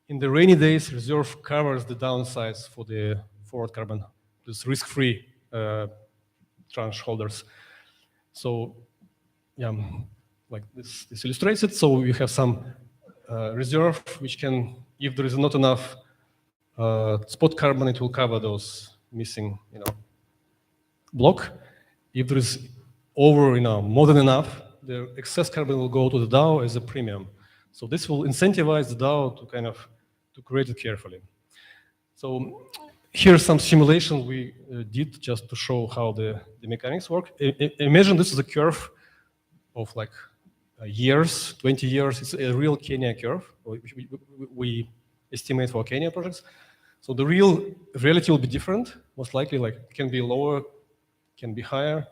Speaker 13: In the rainy days, reserve covers the downsides for the forward carbon, this risk-free tranche holders. So, like this illustrates it. So you have some reserve, which can, if there is not enough spot carbon, it will cover those missing, block. If there is over, more than enough, the excess carbon will go to the DAO as a premium. So this will incentivize the DAO to create it carefully. So here's some simulations we did just to show how the mechanics work. Imagine this is a curve of like years, 20 years. It's a real Kenya curve, which we estimate for Kenya projects. So the reality will be different, most likely. Like, can be lower, can be higher,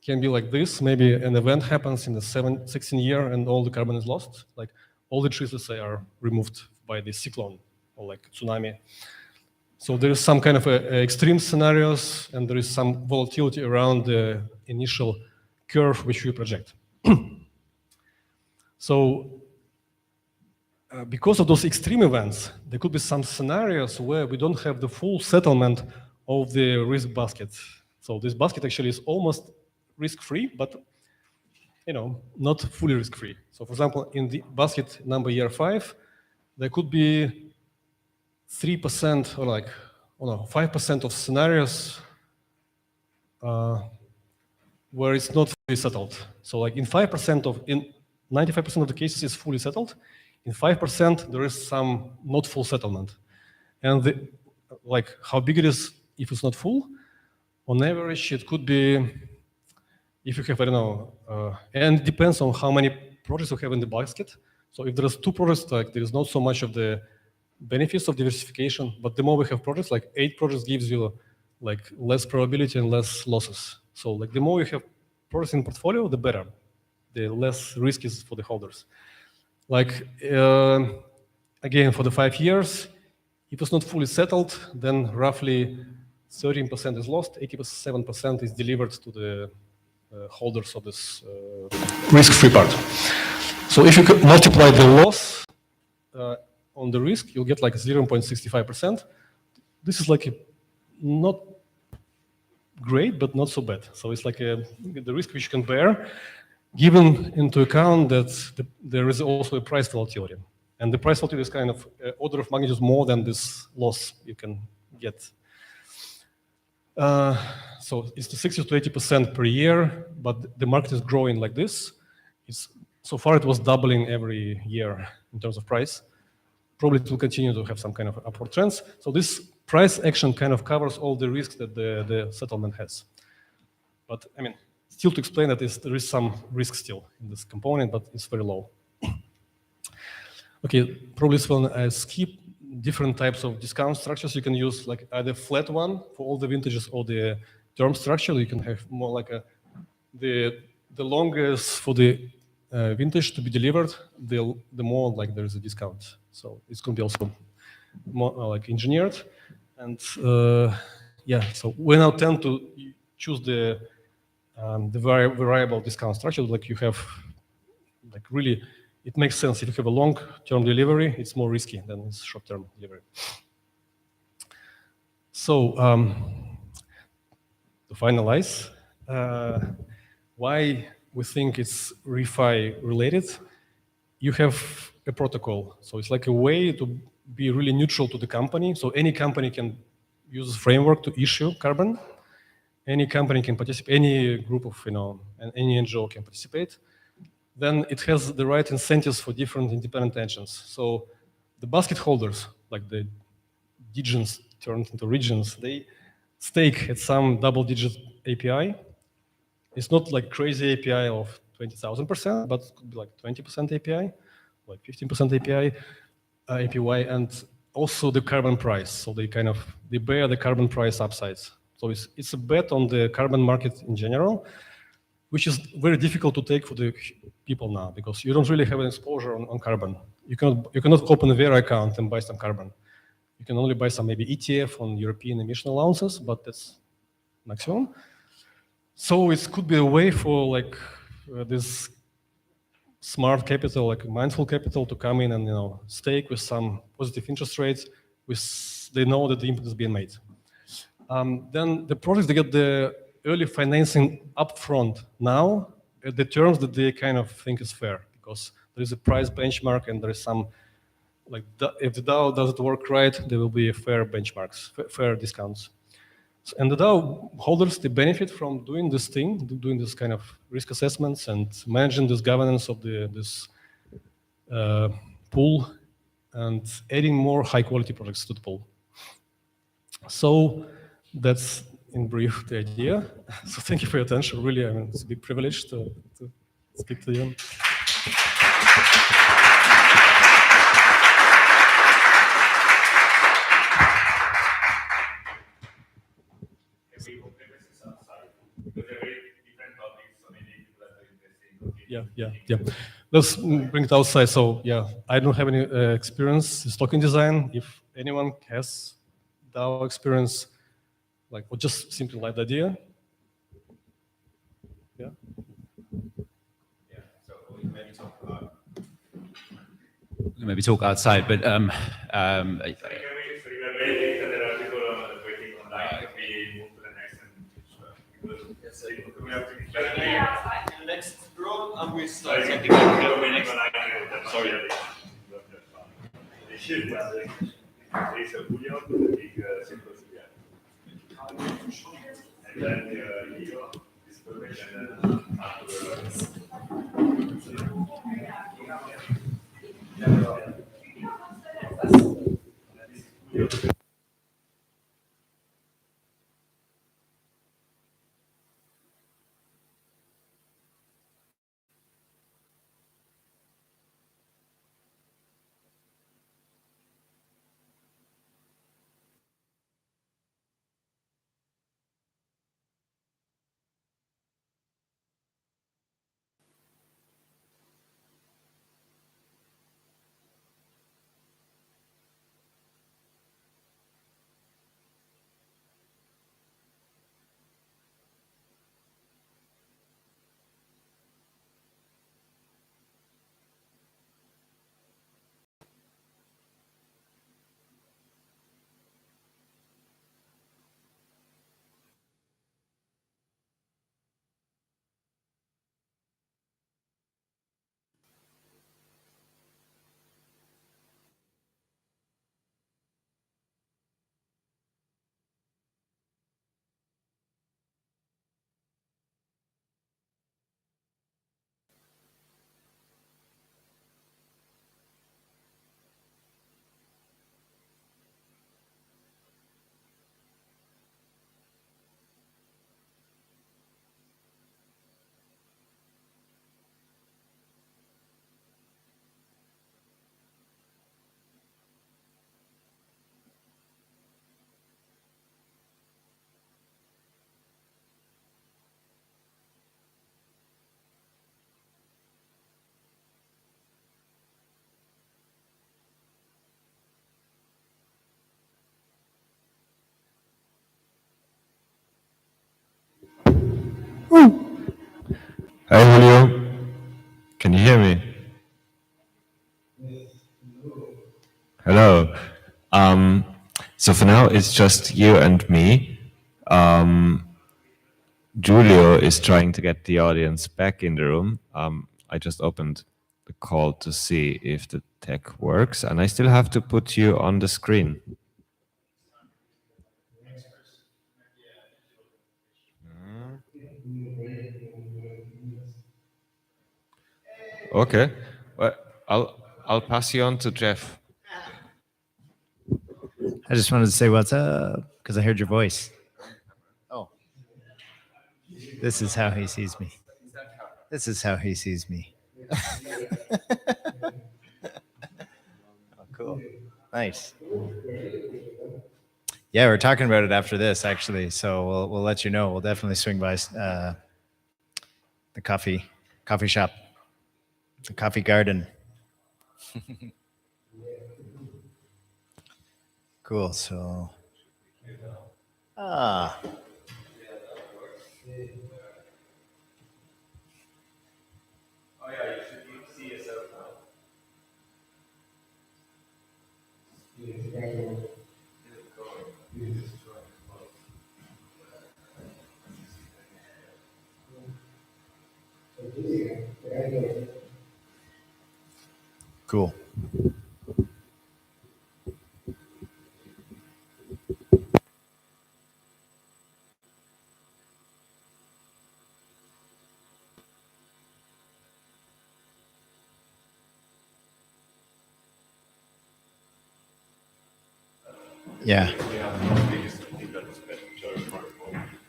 Speaker 13: can be like this. Maybe an event happens in the 16th year and all the carbon is lost. Like, all the trees, let's say, are removed by the cyclone or like tsunami. So there is some kind of extreme scenarios, and there is some volatility around the initial curve which we project. So because of those extreme events, there could be some scenarios where we don't have the full settlement of the risk basket. So this basket actually is almost risk-free, but not fully risk-free. So for example, in the basket number year 5, there could be 3% or like 5% of scenarios where it's not fully settled. So like in 95% of the cases it's fully settled. In 5% there is some not full settlement. And like how big it is if it's not full, on average it could be, if you have, I don't know, and it depends on how many projects you have in the basket. So if there's 2 projects, like there is not so much of the benefits of diversification, but the more we have projects, like 8 projects gives you like less probability and less losses. So like the more you have projects in portfolio, the better. The less risk is for the holders. Like again, for the 5 years, if it's not fully settled, then roughly 13% is lost, 87% is delivered to the holders of this risk-free part. So if you could multiply the loss on the risk, you'll get like 0.65%. This is like not great, but not so bad. So it's like the risk which you can bear, given into account that there is also a price volatility. And the price volatility is kind of order of magnitude more than this loss you can get. So it's the 60 to 80% per year, but the market is growing like this. So far it was doubling every year in terms of price. Probably it will continue to have some kind of upward trends. So this price action kind of covers all the risks that the settlement has. But I mean, still to explain that there is some risk still in this component, but it's very low. Okay, probably this one I skip. Different types of discount structures you can use, like either flat one for all the vintages or the term structure. You can have more like the longest for the vintage to be delivered, the more like there is a discount. So it's going to be also more like engineered. And yeah, so we now tend to choose the variable discount structure. Like you have, like really, it makes sense. If you have a long-term delivery, it's more risky than it's short-term delivery. So to finalize, why we think it's ReFi related, you have a protocol. So it's like a way to be really neutral to the company. So any company can use this framework to issue carbon. Any company can participate, any group of, and any NGO can participate. Then it has the right incentives for different independent engines. So the basket holders, like the digits turned into regions, they stake at some double-digit API. It's not like crazy API of 20,000%, but it could be like 20% API, like 15% API, APY, and also the carbon price. So they bear the carbon price upsides. So it's a bet on the carbon market in general, which is very difficult to take for the people now, because you don't really have an exposure on carbon. You cannot open a Vera account and buy some carbon. You can only buy some maybe ETF on European emission allowances, but that's maximum. So it could be a way for like this smart capital, like mindful capital, to come in and stake with some positive interest rates. They know that the input is being made. Then the projects, they get the early financing upfront now at the terms that they kind of think is fair, because there is a price benchmark and there is some, like if the DAO doesn't work right, there will be fair benchmarks, fair discounts. And the DAO holders, they benefit from doing this thing, doing this kind of risk assessments and managing this governance of this pool and adding more high quality projects to the pool. So that's in brief the idea. So thank you for your attention. Really, I mean, it's a big privilege to speak to you. Yeah. Let's bring it outside. So yeah, I don't have any experience in token design. If anyone has DAO experience, like, or just simply like the idea. Yeah.
Speaker 12: So we maybe talk about.
Speaker 5: Maybe talk outside, but
Speaker 11: Next row, and we start something like sorry.
Speaker 12: And then you this permission afterwards.
Speaker 15: Hi, Julio. Can you hear me? Hello. So for now, it's just you and me. Julio is trying to get the audience back in the room. I just opened the call to see if the tech works, and I still have to put you on the screen. Okay. Well, I'll pass you on to Jeff.
Speaker 16: I just wanted to say what's up because I heard your voice. Oh, this is how he sees me. This is how he sees me. Oh, cool. Nice. Yeah, we're talking about it after this, actually. So we'll let you know. We'll definitely swing by the coffee shop, the coffee garden. Cool. So, ah.
Speaker 12: Oh yeah, you should see yourself now.
Speaker 16: Cool. Yeah.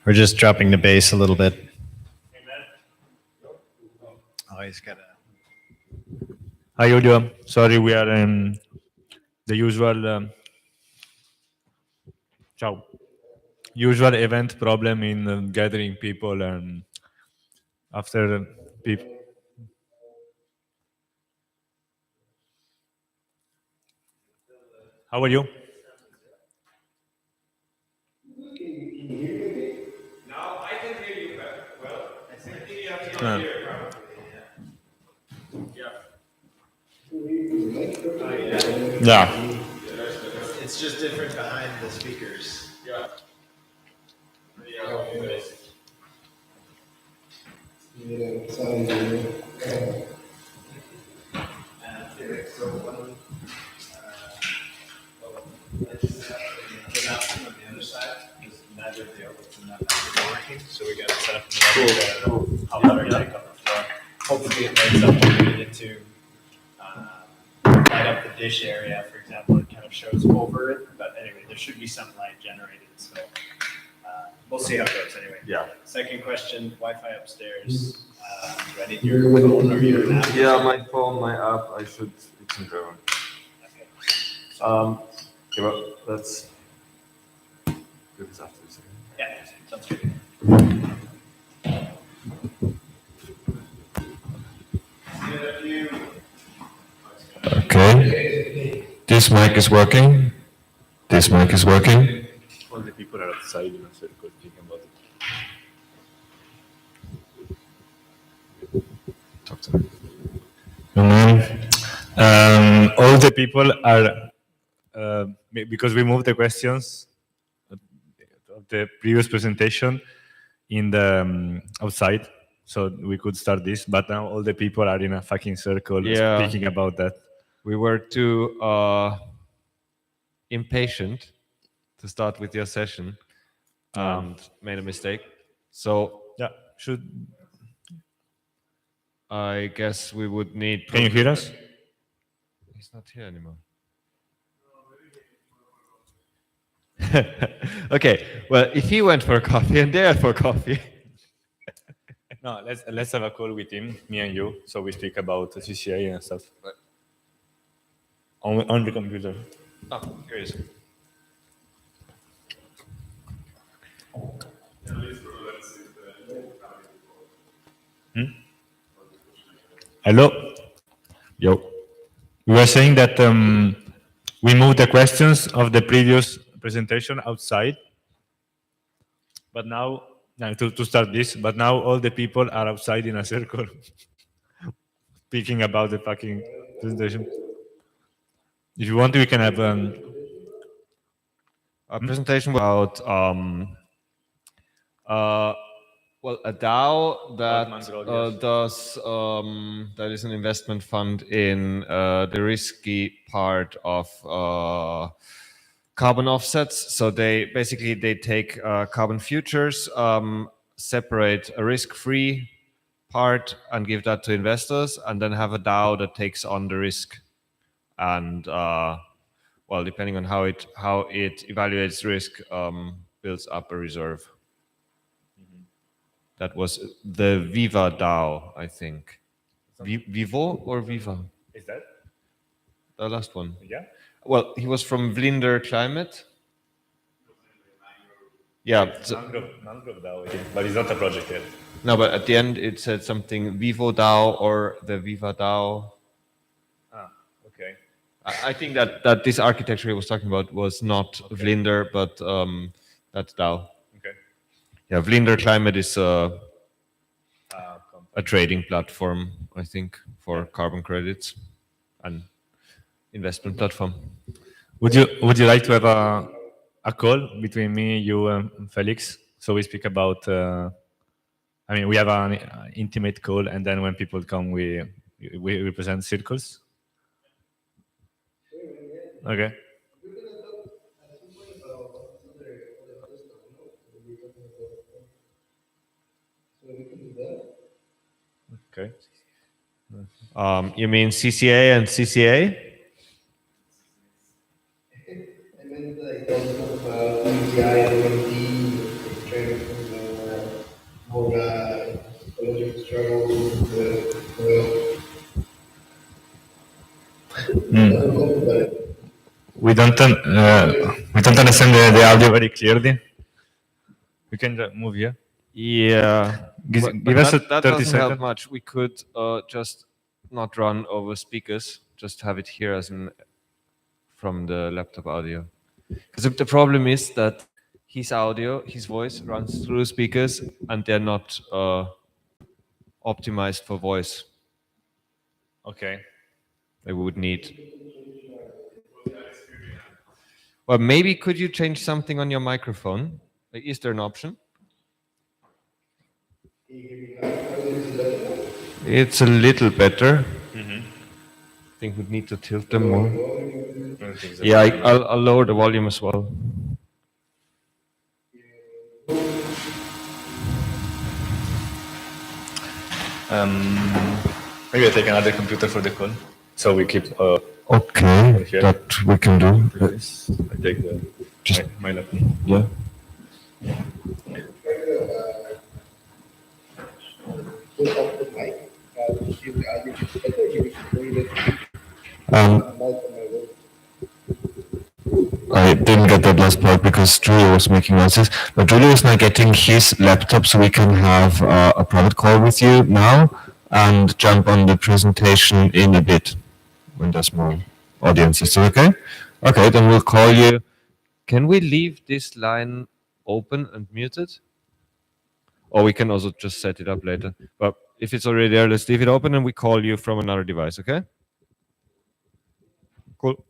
Speaker 16: We're just dropping the bass a little bit. Oh, he's got a...
Speaker 3: Hi, Julio. Sorry, we are in the usual. Ciao. usual event problem in gathering people and after people. How are you?
Speaker 12: Now I can hear you well. I think you have to
Speaker 3: Yeah.
Speaker 12: hear probably.
Speaker 3: Yeah.
Speaker 2: It's just different behind the speakers.
Speaker 12: Yeah.
Speaker 2: So we got it set up in the hot water tank on the floor. Hopefully it lights up when we needed to light up the dish area, for example. It kind of shows over it, but anyway, there should be some light generated. So we'll see how it goes anyway.
Speaker 3: Yeah.
Speaker 2: Second question, Wi-Fi upstairs. Do I need your phone or your app?
Speaker 15: Yeah, my phone, my app, it's in German. Okay, well, let's do this after this.
Speaker 2: Yeah, sounds good.
Speaker 15: Okay. This mic is working. This mic is working.
Speaker 3: All the people are outside in a circle thinking about it.
Speaker 15: Talk to me.
Speaker 3: All the people are, because we moved the questions of the previous presentation in the outside, so we could start this, but now all the people are in a fucking circle speaking about that.
Speaker 15: We were too impatient to start with your session and made a mistake. So
Speaker 3: yeah,
Speaker 15: I guess we would need.
Speaker 3: Can you hear us?
Speaker 15: He's not here anymore. Okay, well, if he went for coffee and they went for coffee.
Speaker 3: No, let's have a call with him, me and you, so we speak about the CCA and stuff. On the computer.
Speaker 15: Oh, here he is.
Speaker 3: Hello? Yo. We were saying that we moved the questions of the previous presentation outside, but now, to start this, but now all the people are outside in a circle speaking about the fucking presentation. If you want, we can have
Speaker 15: a presentation about well, a DAO that does that is an investment fund in the risky part of carbon offsets. So they take carbon futures, separate a risk-free part and give that to investors, and then have a DAO that takes on the risk. And well, depending on how it evaluates risk, builds up a reserve. That was the Viva DAO, I think. Vivo or Viva?
Speaker 3: Is that
Speaker 15: the last one?
Speaker 3: Yeah.
Speaker 15: Well, he was from Vlinder Climate. Yeah.
Speaker 3: Mangrove DAO, but it's not a project yet.
Speaker 15: No, but at the end it said something Vivo DAO or the Viva DAO.
Speaker 3: Ah, okay.
Speaker 15: I think that this architecture he was talking about was not Vlinder, but that's DAO.
Speaker 3: Okay.
Speaker 15: Yeah, Vlinder Climate is a trading platform, I think, for carbon credits and investment platform.
Speaker 3: Would you like to have a call between me, you, and Felix, so we speak about? I mean, we have an intimate call, and then when people come, we represent circles. Okay. Okay.
Speaker 15: You mean CCA and CCA?
Speaker 17: And then like also about UTI and OMD, trying to more political struggles
Speaker 3: We don't understand the audio very clearly. We can move here.
Speaker 15: Yeah,
Speaker 3: Give us
Speaker 15: that
Speaker 3: 30
Speaker 15: doesn't help
Speaker 3: seconds.
Speaker 15: much. We could just not run over speakers, just have it here as from the laptop audio. Because the problem is that his audio, his voice runs through speakers, and they're not optimized for voice.
Speaker 3: Okay.
Speaker 15: They would need. Well, maybe could you change something on your microphone? Like, is there an option? It's a little better. I think we'd need to tilt them more. Yeah, I'll lower the volume as well.
Speaker 3: Maybe I take another computer for the call, so we keep.
Speaker 8: Okay,
Speaker 3: here.
Speaker 8: that we can do.
Speaker 3: I take my laptop.
Speaker 8: Yeah. I didn't get that last part because Julio was making noises, but Julio is now getting his laptop so we can have a private call with you now and jump on the presentation in a bit when there's more audience. Is that okay? Okay, then we'll call you.
Speaker 15: Can we leave this line open and muted? Or we can also just set it up later. But if it's already there, let's leave it open and we call you from another device, okay? Cool.